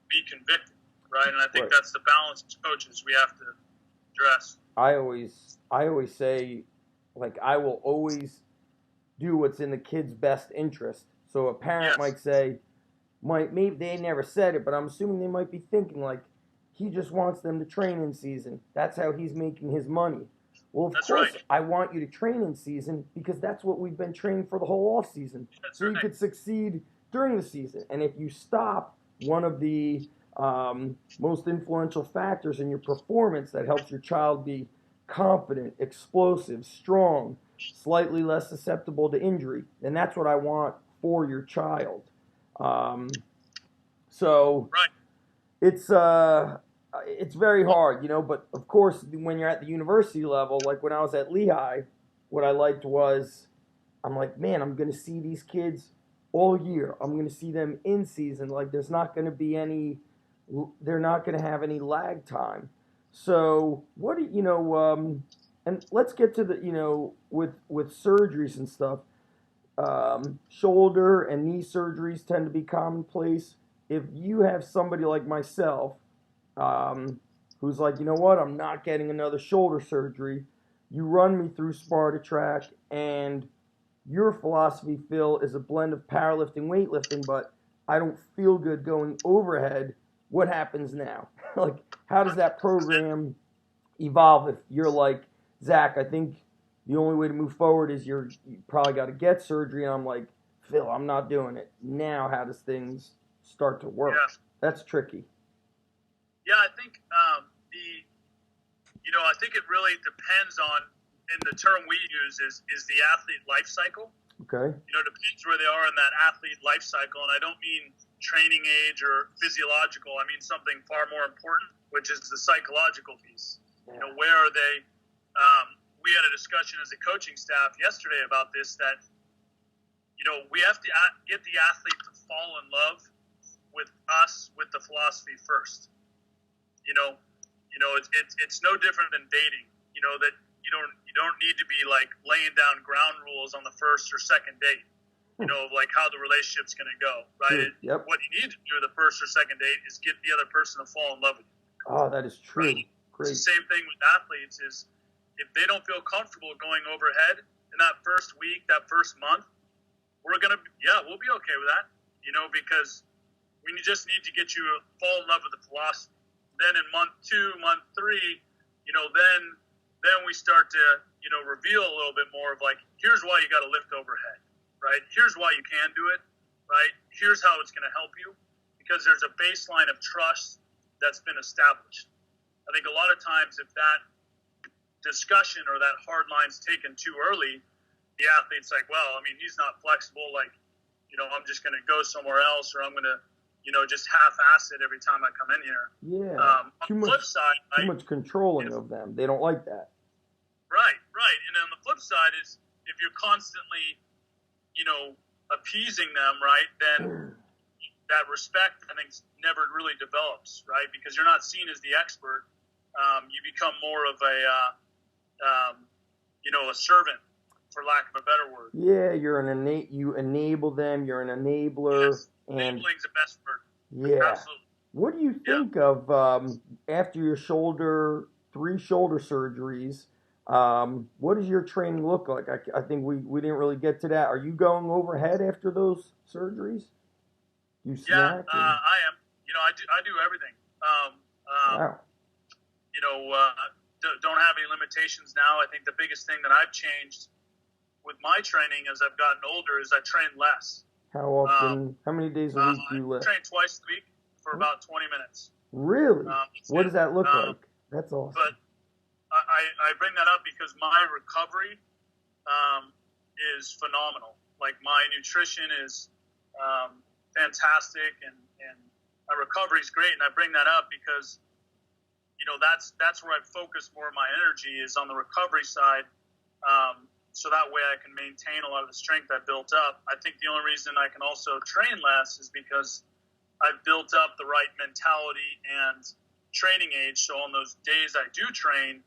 be convicted, right? And I think that's the balance as coaches we have to address. I always say, like, I will always do what's in the kid's best interest. So a parent might say, maybe they never said it, but I'm assuming they might be thinking like, he just wants them to train in season. That's how he's making his money. Well, of course, I want you to train in season because that's what we've been training for the whole off season. So you could succeed during the season. And if you stop one of the most influential factors in your performance that helps your child be confident, explosive, strong, slightly less susceptible to injury, then that's what I want for your child. So Right. It's very hard, but of course when you're at the university level, like when I was at Lehigh, what I liked was I'm like, man, I'm going to see these kids all year. I'm going to see them in season. Like they're not going to have any lag time. So what do and let's get to the, with surgeries and stuff, shoulder and knee surgeries tend to be commonplace. If you have somebody like myself, who's like, you know what, I'm not getting another shoulder surgery, you run me through SpartaTrac, and your philosophy, Phil, is a blend of powerlifting, weightlifting, but I don't feel good going overhead. What happens now? Like, how does that program evolve if you're like, Zach, I think the only way to move forward is you probably got to get surgery, and I'm like, Phil, I'm not doing it. Now how does things start to work? Yeah. That's tricky. Yeah, I think I think it really depends on, and the term we use is the athlete life cycle. Okay. Depends where they are in that athlete life cycle, and I don't mean training age or physiological. I mean something far more important, which is the psychological piece. Yeah. Where are they? We had a discussion as a coaching staff yesterday about this, that we have to get the athlete to fall in love with us, with the philosophy first. It's no different than dating. That you don't need to be like laying down ground rules on the first or second date. Like how the relationship's going to go, right? Yep. What you need to do the first or second date is get the other person to fall in love with you. Oh, that is true. Right? Great. It's the same thing with athletes. Is if they don't feel comfortable going overhead in that first week, that first month, we'll be okay with that. Because we just need to get you to fall in love with the philosophy. Then in month 2, month 3, then we start to, reveal a little bit more of like, here's why you got to lift overhead, right? Here's why you can do it, right? Here's how it's going to help you, because there's a baseline of trust that's been established. I think a lot of times if that discussion or that hard line's taken too early, the athlete's like, well, I mean, he's not flexible. Like, I'm just going to go somewhere else, or I'm going to, just half-ass it every time I come in here. Yeah. On the flip side, too much controlling of them. They don't like that. Right. And on the flip side is if you're constantly, appeasing them, right, then that respect, I think, never really develops, right? Because you're not seen as the expert. You become more of a servant, for lack of a better word. Yeah, you enable them. You're an enabler. Yes. Enabling's the best word. Yeah. Absolutely. What do you think of after your 3 shoulder surgeries? What does your training look like? I think we didn't really get to that. Are you going overhead after those surgeries? You snack? I am. I do everything. Wow. Don't have any limitations now. I think the biggest thing that I've changed with my training as I've gotten older is I train less. How often? How many days a week do you lift? I train twice a week for about 20 minutes. Really? What does that look like? That's awesome. But I bring that up because my recovery is phenomenal. Like my nutrition is fantastic, and my recovery is great. And I bring that up because that's where I focus more of my energy is on the recovery side. So that way I can maintain a lot of the strength I built up. I think the only reason I can also train less is because I've built up the right mentality and training age. So on those days I do train,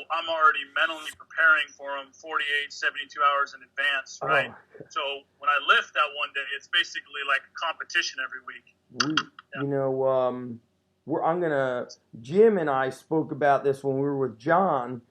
I'm already mentally preparing for them 48, 72 hours in advance, right? Oh. So when I lift that one day, it's basically like a competition every week. Jim and I spoke about this when we were with John,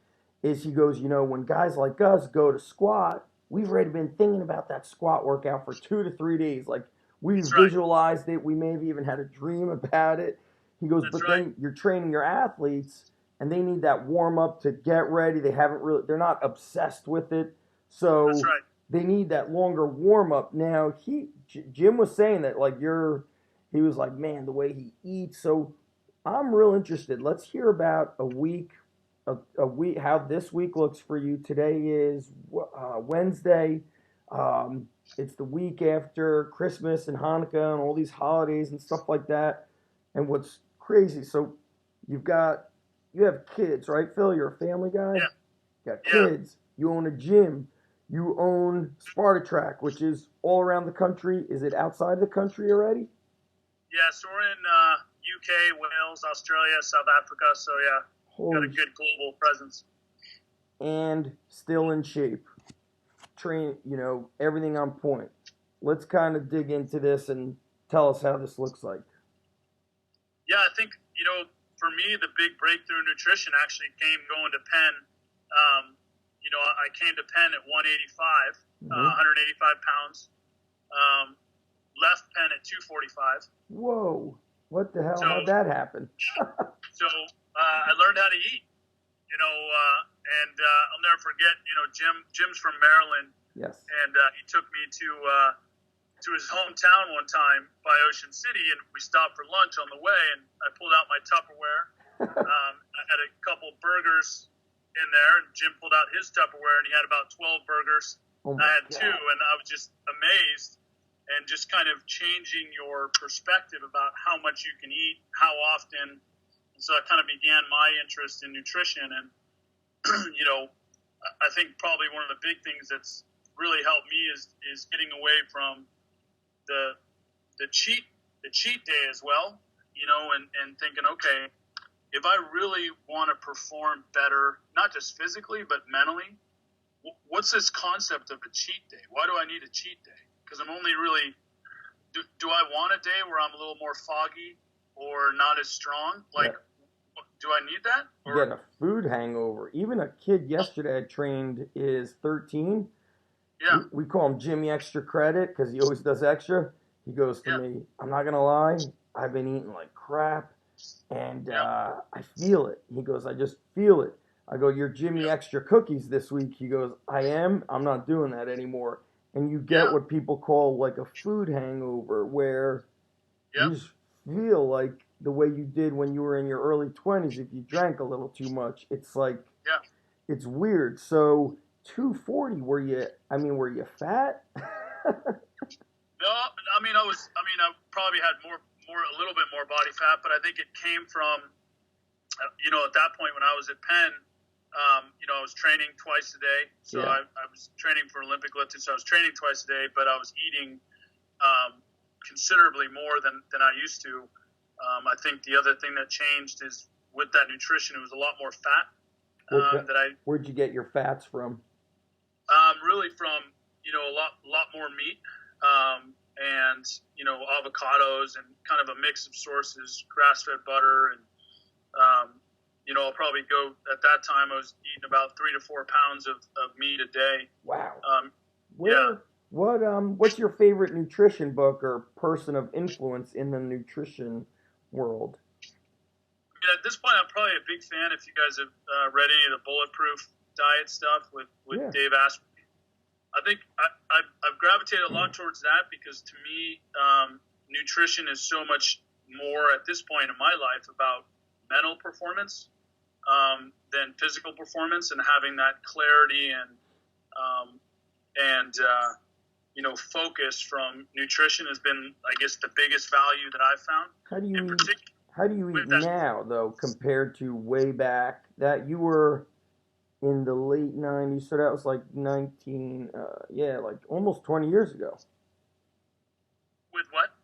is he goes, when guys like us go to squat, we've already been thinking about that squat workout for 2 to 3 days. Like we've visualized it. We maybe even had a dream about it. He goes, then you're training your athletes and they need that warm up to get ready. They're not obsessed with it. So they need that longer warm up. Now Jim was saying that like he was like, man, the way he eats. So I'm real interested. Let's hear about a week, how this week looks for you. Today is Wednesday. It's the week after Christmas and Hanukkah and all these holidays and stuff like that. And what's crazy? So you have kids, right, Phil? You're a family guy. Yeah. You got kids. You own a gym. You own SpartaTrac, which is all around the country. Is it outside the country already? Yeah, so we're in UK, Wales, Australia, South Africa. So yeah, got a good global presence. And still in shape. Train, everything on point. Let's kind of dig into this and tell us how this looks like. Yeah, I think, for me, the big breakthrough in nutrition actually came going to Penn. I came to Penn at 185, 185 pounds. Left Penn at 245. Whoa. What the hell? How'd that happen? So I learned how to eat, and I'll never forget, Jim's from Maryland. Yes. And he took me to his hometown one time by Ocean City, and we stopped for lunch on the way, and I pulled out my Tupperware. I had a couple burgers in there, and Jim pulled out his Tupperware, and he had about 12 burgers. I had two, and I was just amazed, and just kind of changing your perspective about how much you can eat, how often. And so that kind of began my interest in nutrition, and I think probably one of the big things that's really helped me is getting away from the cheat day as well, and thinking, okay, if I really want to perform better, not just physically but mentally, what's this concept of a cheat day? Why do I need a cheat day? Because I'm only really do I want a day where I'm a little more foggy or not as strong? Like, do I need that? You get a food hangover. Even a kid yesterday I trained is 13. Yeah. We call him Jimmy Extra Credit because he always does extra. He goes to me, I'm not going to lie, I've been eating like crap, and I feel it. He goes, I just feel it. I go, you're Jimmy Extra Cookies this week. He goes, I am. I'm not doing that anymore. And you get what people call like a food hangover where you just feel like the way you did when you were in your early 20s if you drank a little too much. It's like, it's weird. So 240, were you fat? No, I probably had a little bit more body fat, but I think it came from, at that point when I was at Penn, I was training twice a day. So I was training for Olympic lifting, so I was training twice a day, but I was eating considerably more than I used to. I think the other thing that changed is with that nutrition, it was a lot more fat. Where'd you get your fats from? Really from, a lot more meat, and, avocados and kind of a mix of sources, grass-fed butter. And, I'll probably go, at that time, I was eating about 3 to 4 pounds of meat a day. Wow. What's your favorite nutrition book or person of influence in the nutrition world? At this point, I'm probably a big fan if you guys have read any of the Bulletproof diet stuff with Dave Asprey. I think I've gravitated a lot towards that because to me, nutrition is so much more at this point in my life about mental performance than physical performance, and having that clarity and focus from nutrition has been, I guess, the biggest value that I've found. How do you eat now, though, compared to way back? That you were in the late 90s, so that was like like almost 20 years ago. With what?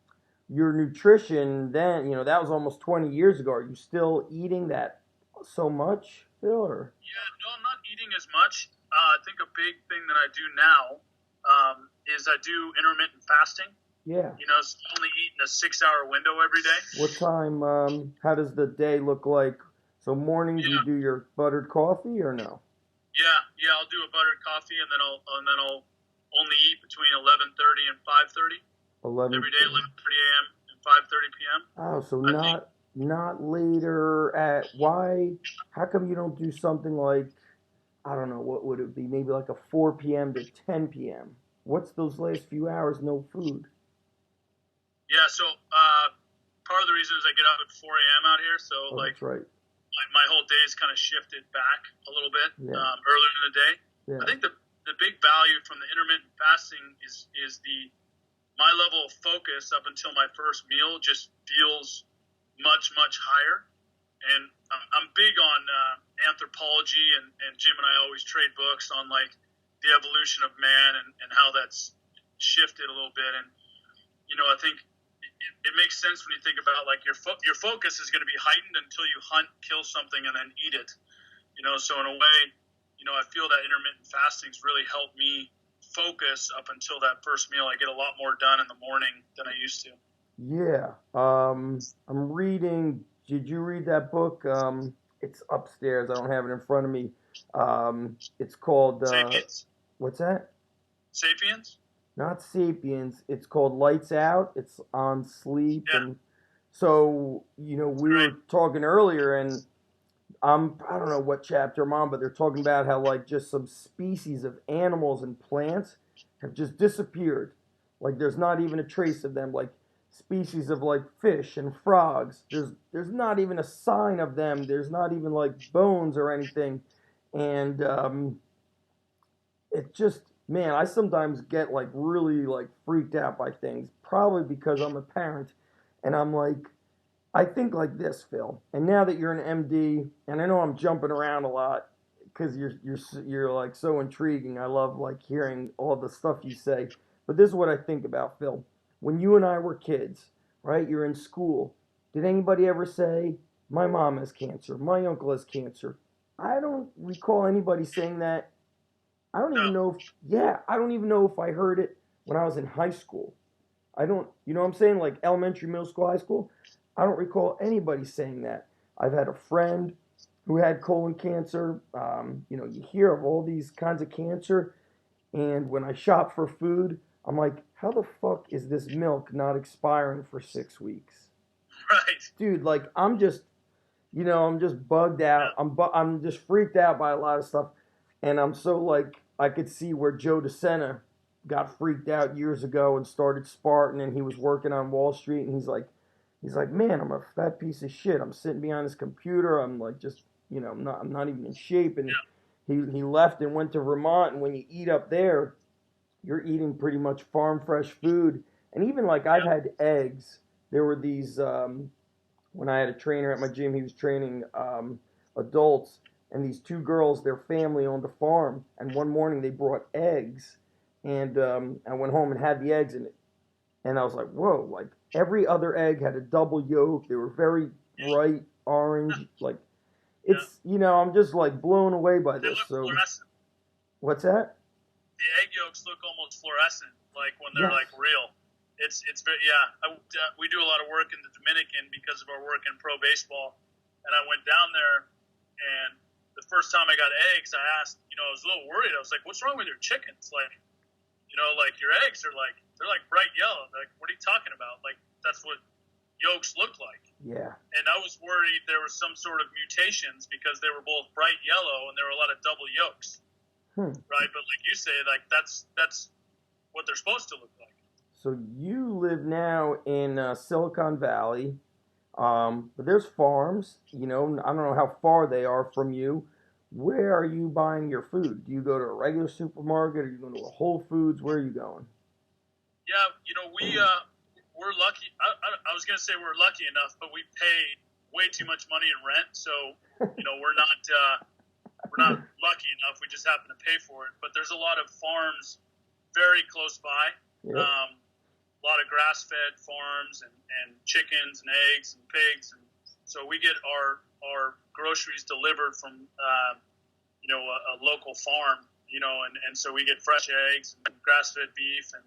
Your nutrition then, that was almost 20 years ago. Are you still eating that so much, Phil? Or? Yeah, no, I'm not eating as much. I think a big thing that I do now is I do intermittent fasting. Yeah. So only eating a 6-hour window every day. What time, how does the day look like? So mornings you do your buttered coffee or no? Yeah, I'll do a buttered coffee and then I'll only eat between 11:30 and 5:30. Every day, 11:30 a.m. and 5:30 p.m. Oh, so not later at why? How come you don't do something like I don't know, what would it be? Maybe like a 4 p.m. to 10 p.m. What's those last few hours? No food. Yeah, so part of the reason is I get up at 4 a.m. out here, so Oh, that's right. my whole day's kind of shifted back a little bit earlier in the day. Yeah. I think the big value from the intermittent fasting is my level of focus up until my first meal just feels much higher. And I'm big on anthropology, and Jim and I always trade books on like the evolution of man and how that's shifted a little bit. And I think it makes sense when you think about like your focus is going to be heightened until you hunt, kill something, and then eat it. So in a way, I feel that intermittent fasting's really helped me focus up until that first meal. I get a lot more done in the morning than I used to. Yeah. I'm reading. Did you read that book? It's upstairs. I don't have it in front of me. It's called. Sapiens. What's that? Sapiens? Not Sapiens. It's called Lights Out. It's on sleep. Yeah. And so, we were talking earlier, and I don't know what chapter I'm on, but they're talking about how like just some species of animals and plants have just disappeared. Like there's not even a trace of them. Like species of like fish and frogs. There's not even a sign of them. There's not even like bones or anything. And it just, man, I sometimes get like really like freaked out by things, probably because I'm a parent, and I'm like, I think like this, Phil. And now that you're an MD, and I know I'm jumping around a lot because you're like so intriguing. I love like hearing all the stuff you say. But this is what I think about, Phil. When you and I were kids, right? You're in school. Did anybody ever say, my mom has cancer, my uncle has cancer? I don't recall anybody saying that. I don't even know I don't even know if I heard it when I was in high school. I don't, you know what I'm saying? Like elementary, middle school, high school. I don't recall anybody saying that. I've had a friend who had colon cancer. You hear of all these kinds of cancer. And when I shop for food, I'm like, how the fuck is this milk not expiring for 6 weeks? Right. Dude, like, I'm just bugged out. I'm just freaked out by a lot of stuff. And I'm so, like, I could see where Joe DeSena got freaked out years ago and started Spartan, and he was working on Wall Street, and he's like, man, I'm a fat piece of shit. I'm sitting behind this computer. I'm like, just, I'm not even in shape. And he left and went to Vermont, and when you eat up there, you're eating pretty much farm fresh food. And even like I've had eggs. There were these, when I had a trainer at my gym, he was training adults, and these two girls, their family owned a farm, and one morning they brought eggs, and I went home and had the eggs in it. And I was like, whoa, like every other egg had a double yolk. They were very bright orange. Like it's, I'm just like blown away by this. So fluorescent. What's that? The egg yolks look almost fluorescent, like when they're like real. It's very, we do a lot of work in the Dominican because of our work in pro baseball. And I went down there, and the first time I got eggs, I asked, I was a little worried. I was like, what's wrong with your chickens? Like, like your eggs are like, they're like bright yellow. Like, what are you talking about? Like, that's what yolks look like. Yeah. And I was worried there was some sort of mutations because they were both bright yellow and there were a lot of double yolks. Right? But like you say, like that's what they're supposed to look like. So you live now in Silicon Valley, but there's farms, I don't know how far they are from you. Where are you buying your food? Do you go to a regular supermarket? Or are you going to a Whole Foods? Where are you going? Yeah, we're lucky. I was going to say we're lucky enough, but we pay way too much money in rent. So, we're not lucky enough. We just happen to pay for it. But there's a lot of farms very close by. Yep. A lot of grass-fed farms and chickens and eggs and pigs. And so we get our groceries delivered from, a local farm, and so we get fresh eggs and grass-fed beef and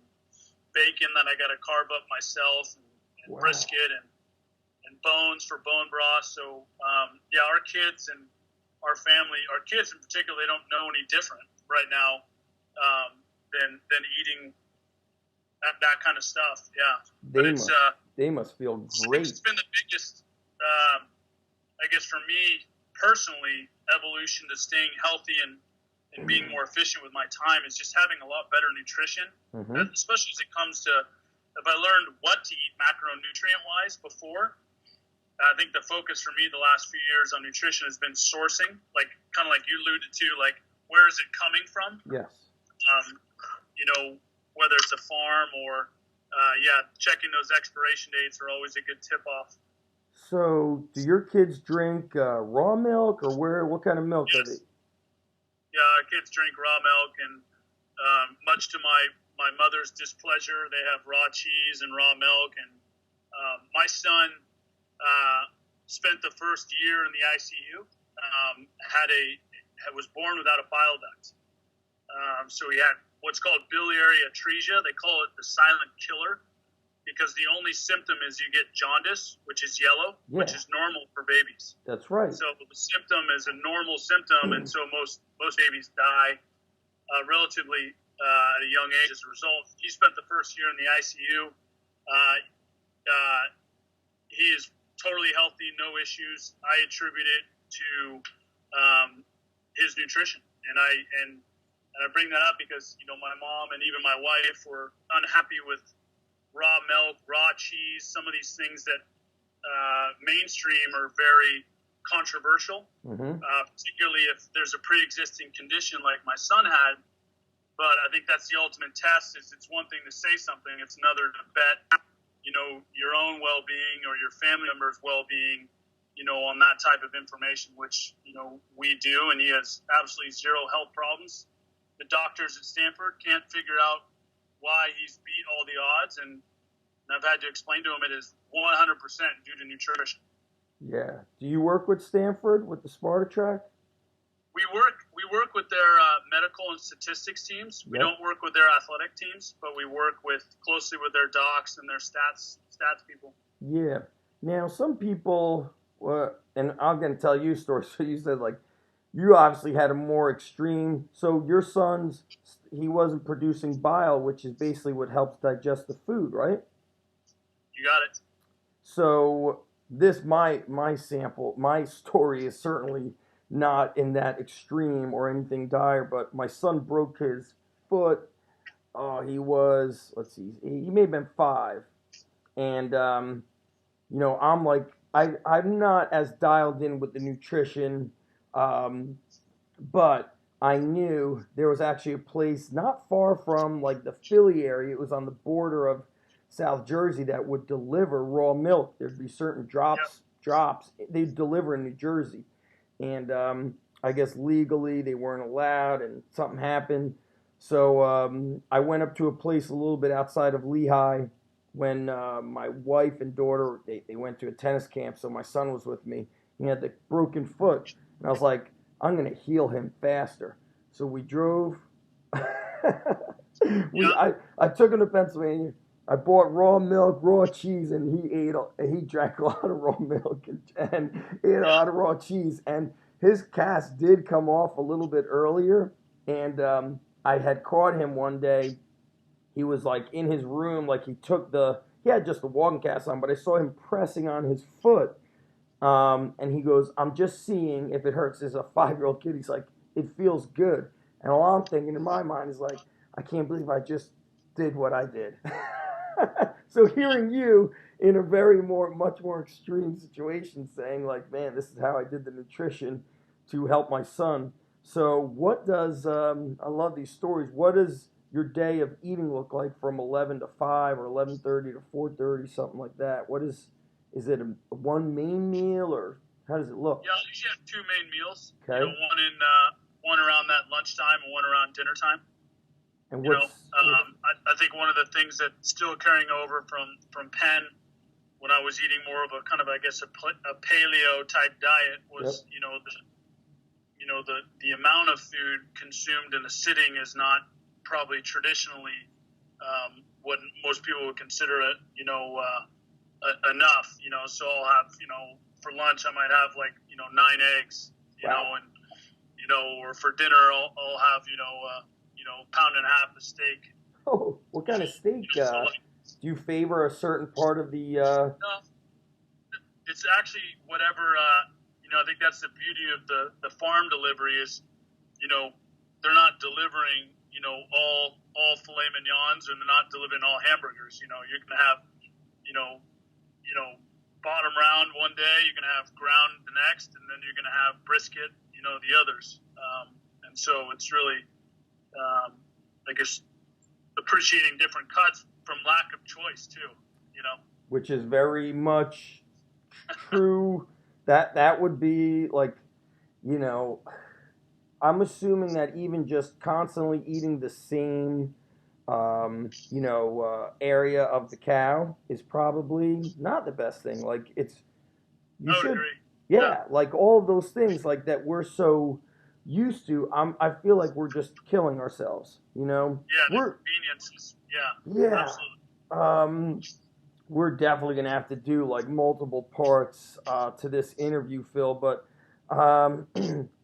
bacon that I got to carve up myself and brisket and bones for bone broth. So, our kids and our family, our kids in particular, they don't know any different right now than eating that kind of stuff. Yeah. They must feel great. It's been the biggest, I guess for me personally, evolution to staying healthy and and being more efficient with my time is just having a lot better nutrition, especially as it comes to, if I learned what to eat macronutrient-wise before, I think the focus for me the last few years on nutrition has been sourcing, like kind of like you alluded to, like where is it coming from? Yes. Whether it's a farm or, checking those expiration dates are always a good tip-off. So, do your kids drink raw milk, or what kind of milk are they? Yeah, our kids drink raw milk, and much to my mother's displeasure, they have raw cheese and raw milk. And my son spent the first year in the ICU, was born without a bile duct. So he had what's called biliary atresia. They call it the silent killer, because the only symptom is you get jaundice, which is yellow, which is normal for babies. That's right. So the symptom is a normal symptom, and so most babies die relatively at a young age as a result. He spent the first year in the ICU. He is totally healthy, no issues. I attribute it to his nutrition, and I bring that up because my mom and even my wife were unhappy with raw milk, raw cheese, some of these things that mainstream are very controversial, particularly if there's a pre-existing condition like my son had. But I think that's the ultimate test. It's one thing to say something, it's another to bet, your own well-being or your family member's well-being, on that type of information, which, we do, and he has absolutely zero health problems. The doctors at Stanford can't figure out why he's beat all the odds, and I've had to explain to him it is 100% due to nutrition. Yeah. Do you work with Stanford with the SpartaTrac? We work with their medical and statistics teams. We don't work with their athletic teams, but we work closely with their docs and their stats people. Yeah. Now, some people, and I'm going to tell you a story. So you said, you obviously had a more extreme. So your son's, he wasn't producing bile, which is basically what helps digest the food, right? You got it. So my story is certainly not in that extreme or anything dire, but my son broke his foot. He was, he may have been 5. And, I'm I'm not as dialed in with the nutrition, but I knew there was actually a place not far from the Philly area. It was on the border of South Jersey that would deliver raw milk. There'd be certain drops they'd deliver in New Jersey. And I guess legally they weren't allowed, and something happened. So I went up to a place a little bit outside of Lehigh when my wife and daughter, they went to a tennis camp, so my son was with me. He had the broken foot, and I was like, I'm going to heal him faster. So we drove. I took him to Pennsylvania. I bought raw milk, raw cheese, and he drank a lot of raw milk and ate a lot of raw cheese. And his cast did come off a little bit earlier. And I had caught him one day. He was in his room, he had just the walking cast on, but I saw him pressing on his foot. And he goes, I'm just seeing if it hurts. There's a 5-year-old kid. He's like, it feels good. And all I'm thinking in my mind is I can't believe I just did what I did. So hearing you in a much more extreme situation saying man, this is how I did the nutrition to help my son. So what does, I love these stories. What does your day of eating look like from 11 to 5 or 11:30 to 4:30, something like that? Is it one main meal, or how does it look? Yeah, I usually have 2 main meals. Okay. One around that lunchtime and one around dinner time. And I think one of the things that's still carrying over from Penn, when I was eating more of a kind of, I guess, a paleo type diet, was the amount of food consumed in a sitting is not probably traditionally what most people would consider it, enough. So I'll have, for lunch I might have 9 eggs, or for dinner I'll have pound and a half of steak. Oh, what kind of steak? Do you favor a certain part of the? No, it's actually whatever. I think that's the beauty of the farm delivery is, delivering, all filet mignons, and they're not delivering all hamburgers. You're going to have, bottom round one day, you're going to have ground the next, and then you're going to have brisket, the others. And so it's really, I guess, appreciating different cuts from lack of choice too, Which is very much true. That would be like, I'm assuming that even just constantly eating the same, area of the cow is probably not the best thing. Like I would agree. Yeah, like all of those things like that we're so used to. I feel like we're just killing ourselves. Yeah, the conveniences. Yeah. Absolutely. We're definitely gonna have to do like multiple parts to this interview, Phil. But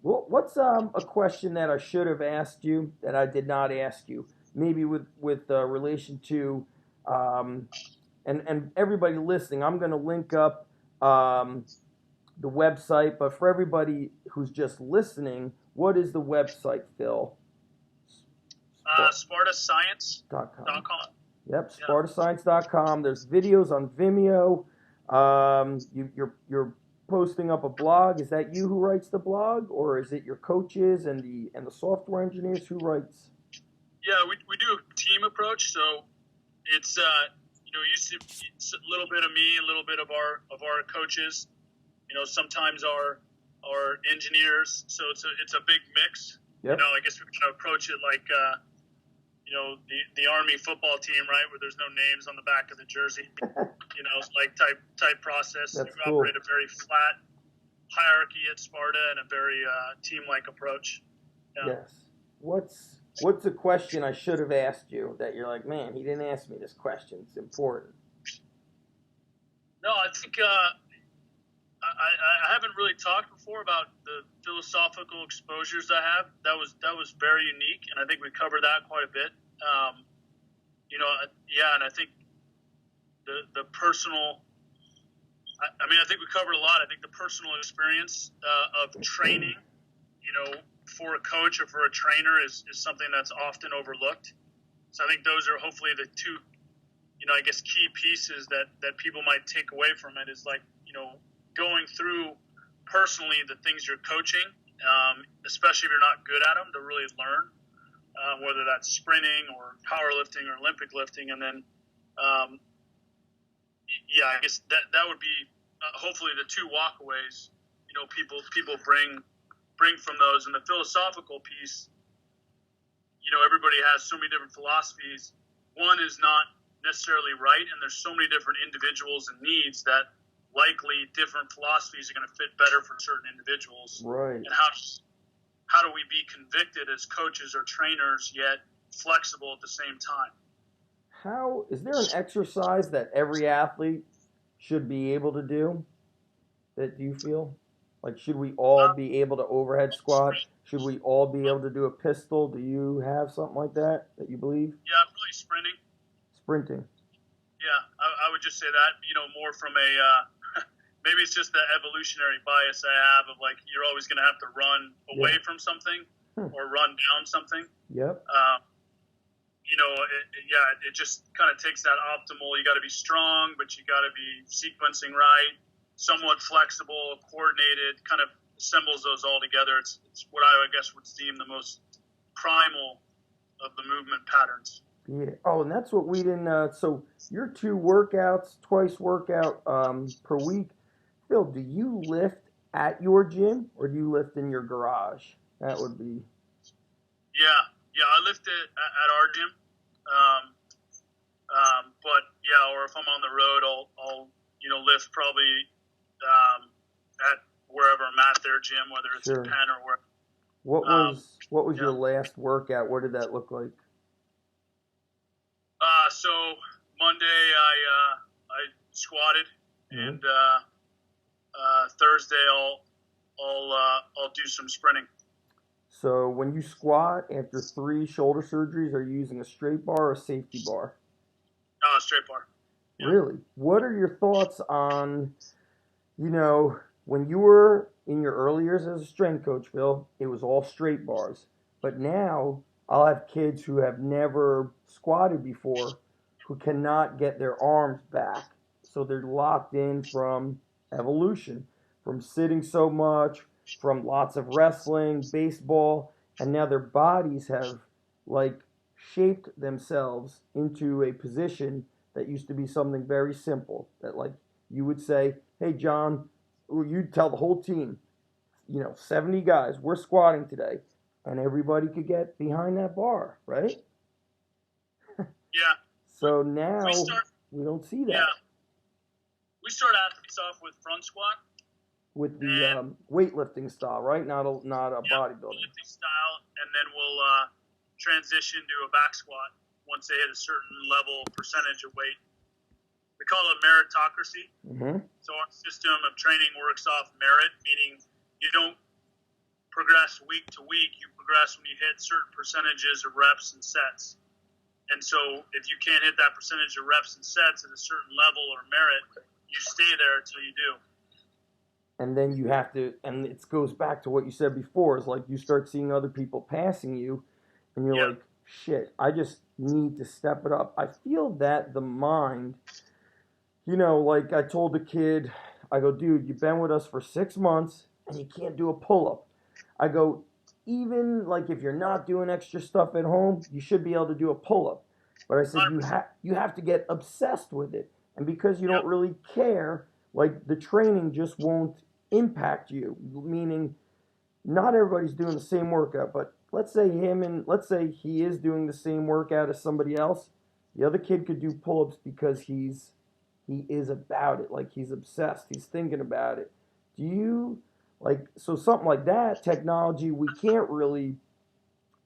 what's a question that I should have asked you that I did not ask you? Maybe with relation to and everybody listening, I'm gonna link up the website. But for everybody who's just listening, what is the website, Phil? SpartaScience.com. Yep, SpartaScience.com. There's videos on Vimeo. You're posting up a blog. Is that you who writes the blog, or is it your coaches and the software engineers who writes? Yeah, we do a team approach. So it's it's a little bit of me, a little bit of our coaches. Sometimes our engineers. So it's a big mix. Yep. I guess we can approach it like. The Army football team, right, where there's no names on the back of the jersey, like type process. That's We cool. operate a very flat hierarchy at Sparta and a very team-like approach. Yeah. Yes. What's a question I should have asked you that you're like, man, he didn't ask me this question. It's important. No, I think I haven't really talked before about the philosophical exposures I have. That was very unique, and I think we covered that quite a bit. And I think the personal. I think we covered a lot. I think the personal experience of training, for a coach or for a trainer is something that's often overlooked. So I think those are hopefully the two, I guess key pieces that people might take away from it is like, going through personally the things you're coaching, especially if you're not good at them, to really learn, whether that's sprinting or powerlifting or Olympic lifting. And then, I guess that would be hopefully the two walkaways, people bring from those. And the philosophical piece, everybody has so many different philosophies. One is not necessarily right, and there's so many different individuals and needs that likely different philosophies are going to fit better for certain individuals. Right. And how do we be convicted as coaches or trainers yet flexible at the same time? How is there an exercise that every athlete should be able to do? That do you feel? Like, should we all be able to overhead squat? Should we all be able to do a pistol? Do you have something like that you believe? Yeah, really sprinting. Sprinting. Yeah, I would just say that, more from a maybe it's just the evolutionary bias I have of like you're always going to have to run away from something or run down something. Yep. It just kind of takes that optimal. You got to be strong, but you got to be sequencing right, somewhat flexible, coordinated. Kind of assembles those all together. It's what I guess would deem the most primal of the movement patterns. Yeah. Oh, and that's what we didn't. So your 2 workouts, twice workout per week. Phil, do you lift at your gym or do you lift in your garage? That would be. Yeah, I lift it at our gym. But yeah, or if I'm on the road, I'll lift probably at wherever I'm at their gym, whether it's Sure. in Penn or where. What was your last workout? What did that look like? So Monday I squatted, and Thursday I'll do some sprinting. So when you squat after 3 shoulder surgeries, are you using a straight bar or a safety bar? Straight bar. Yeah. Really? What are your thoughts on, when you were in your early years as a strength coach, Phil, it was all straight bars. But now I'll have kids who have never squatted before who cannot get their arms back. So they're locked in from evolution, from sitting so much, from lots of wrestling, baseball, and now their bodies have like shaped themselves into a position that used to be something very simple. That like you would say, hey John, or you'd tell the whole team, 70 guys, we're squatting today, and everybody could get behind that bar, right? Yeah. So now we don't see that. Yeah. We start athletes off with front squat. With the weightlifting style, right? Not a bodybuilding. Weightlifting style, and then we'll transition to a back squat once they hit a certain level percentage of weight. We call it meritocracy. Mm-hmm. So our system of training works off merit, meaning you don't progress week to week. You progress when you hit certain percentages of reps and sets. And so if you can't hit that percentage of reps and sets at a certain level or merit, you stay there until you do. And then you have to, and it goes back to what you said before, is like you start seeing other people passing you, and you're like, shit, I just need to step it up. I feel that the mind, like I told the kid, I go, dude, you've been with us for 6 months, and you can't do a pull-up. I go, even like if you're not doing extra stuff at home, you should be able to do a pull-up. But I said, you have to get obsessed with it. And because you don't really care, like the training just won't impact you, meaning not everybody's doing the same workout, but let's say he is doing the same workout as somebody else. The other kid could do pull-ups because he is about it, like he's obsessed, he's thinking about it. Do you so something like that, technology we can't really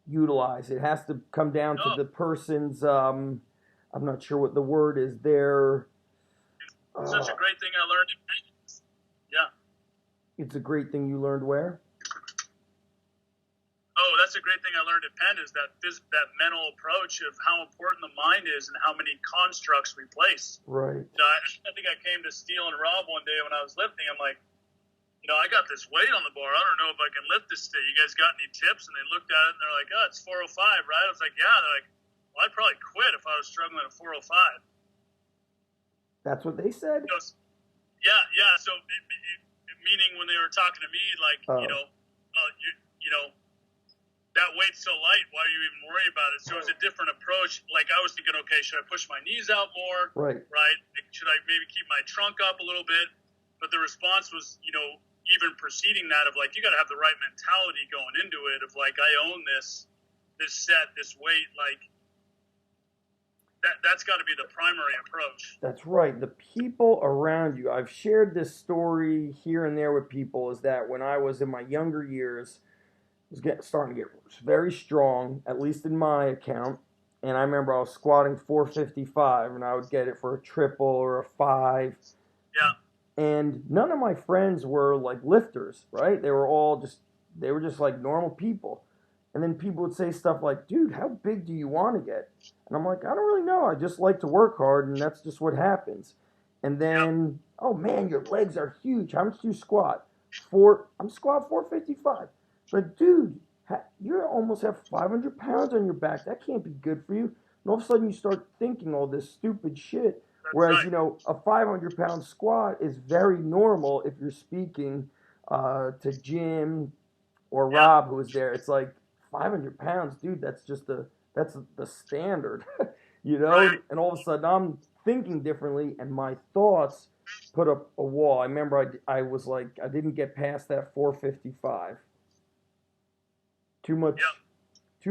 utilize. It has to come down to the person's I'm not sure what the word is there. Such a great thing I learned in Penn. Yeah. It's a great thing you learned where? Oh, that's a great thing I learned at Penn is that mental approach of how important the mind is and how many constructs we place. Right. I think I came to Steele and Rob one day when I was lifting. I'm like, I got this weight on the bar. I don't know if I can lift this today. You guys got any tips? And they looked at it and they're like, oh, it's 405, right? I was like, yeah. They're like, well, I'd probably quit if I was struggling at 405. That's what they said? Yeah. So, meaning when they were talking to me, like, that weight's so light, why are you even worried about it? So it was a different approach. Like, I was thinking, okay, should I push my knees out more? Right. Should I maybe keep my trunk up a little bit? But the response was, even preceding that of, like, you got to have the right mentality going into it of, like, I own this set, this weight, like, that's got to be the primary approach. That's right. The people around you, I've shared this story here and there with people, is that when I was in my younger years, I was starting to get very strong, at least in my account, and I remember I was squatting 455, and I would get it for a triple or a 5. Yeah. And none of my friends were like lifters, right? They were just like normal people. And then people would say stuff like, dude, how big do you want to get? And I'm like, I don't really know. I just like to work hard, and that's just what happens. And then, oh man, your legs are huge. How much do you squat? I'm squat 455. But dude, you almost have 500 pounds on your back. That can't be good for you. And all of a sudden you start thinking all this stupid shit. Whereas, a 500-pound squat is very normal if you're speaking to Jim or Rob, who was there. It's like 500 pounds, dude, that's the standard, Right. And all of a sudden I'm thinking differently, and my thoughts put up a wall. I remember I was like, I didn't get past that 455. Too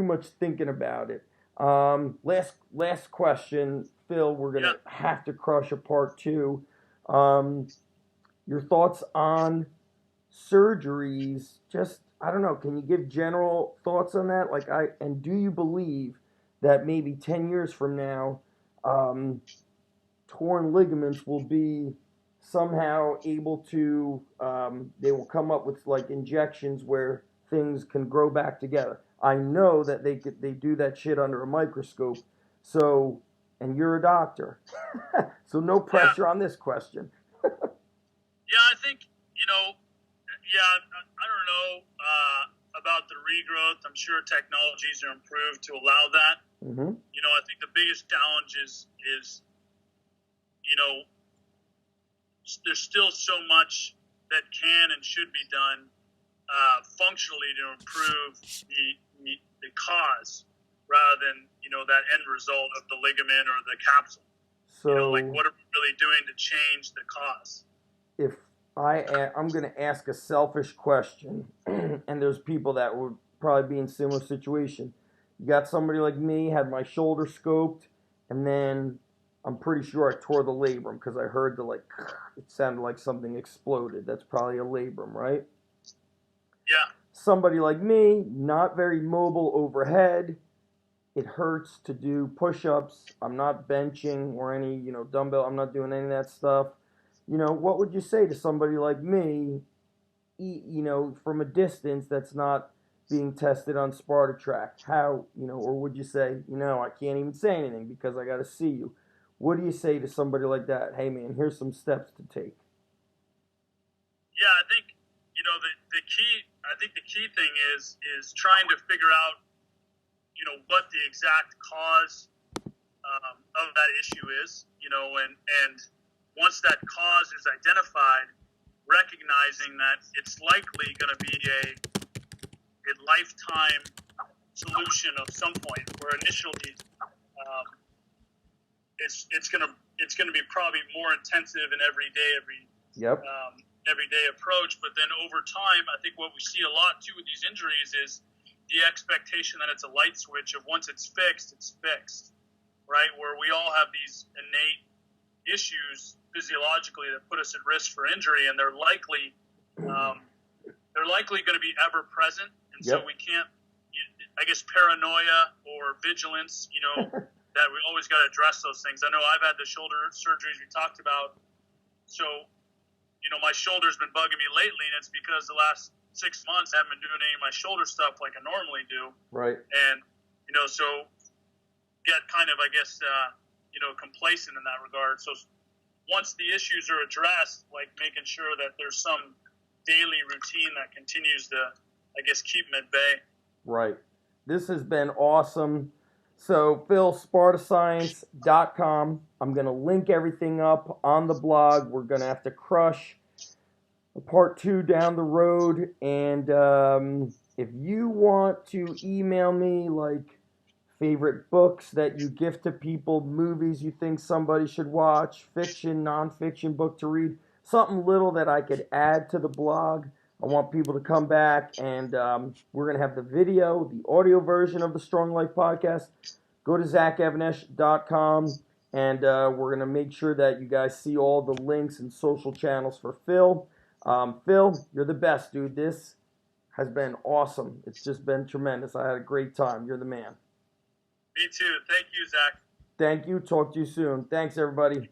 much thinking about it. Last question, Phil. We're gonna have to crush a part 2. Your thoughts on surgeries? Just, I don't know. Can you give general thoughts on that? And do you believe that maybe 10 years from now, torn ligaments will be somehow able to? They will come up with like injections where things can grow back together. I know that they do that shit under a microscope. So, and you're a doctor, so no pressure on this question. I think, I don't know about the regrowth. I'm sure technologies are improved to allow that. Mm-hmm. You know, I think the biggest challenge is you know, there's still so much that can and should be done functionally to improve the cause rather than, you know, that end result of the ligament or the capsule. So, you know, like, what are we really doing to change the cause? If I'm going to ask a selfish question, and there's people that would probably be in similar situation. You got somebody like me, had my shoulder scoped, and then I'm pretty sure I tore the labrum because I heard it sounded like something exploded. That's probably a labrum, right? Yeah. Somebody like me, not very mobile overhead. It hurts to do push-ups. I'm not benching or any, dumbbell. I'm not doing any of that stuff. What would you say to somebody like me, from a distance that's not being tested on SpartaTrac? How, or would you say, I can't even say anything because I got to see you? What do you say to somebody like that? Hey, man, here's some steps to take. Yeah, I think, the key thing is trying to figure out, what the exact cause of that issue is, and once that cause is identified, recognizing that it's likely going to be a lifetime solution of some point, where initially it's going to be probably more intensive and every day approach. But then over time, I think what we see a lot too with these injuries is the expectation that it's a light switch of once it's fixed, right? Where we all have these innate issues physiologically that put us at risk for injury, and they're likely going to be ever present. And so we can't, I guess, paranoia or vigilance, that we always got to address those things. I know I've had the shoulder surgeries we talked about. So, my shoulder's been bugging me lately, and it's because the last 6 months I haven't been doing any of my shoulder stuff like I normally do. Right. And, so get kind of, I guess, complacent in that regard. So once the issues are addressed, like making sure that there's some daily routine that continues to, I guess, keep them at bay. Right. This has been awesome. So, Phil, SpartaScience.com. I'm going to link everything up on the blog. We're going to have to crush a part 2 down the road. And if you want to email me, like, favorite books that you gift to people, movies you think somebody should watch, fiction, nonfiction book to read, something little that I could add to the blog. I want people to come back, and we're going to have the video, the audio version of the Strong Life podcast. Go to zachevanesh.com, and we're going to make sure that you guys see all the links and social channels for Phil. Phil, you're the best, dude. This has been awesome. It's just been tremendous. I had a great time. You're the man. Me too. Thank you, Zach. Thank you. Talk to you soon. Thanks, everybody.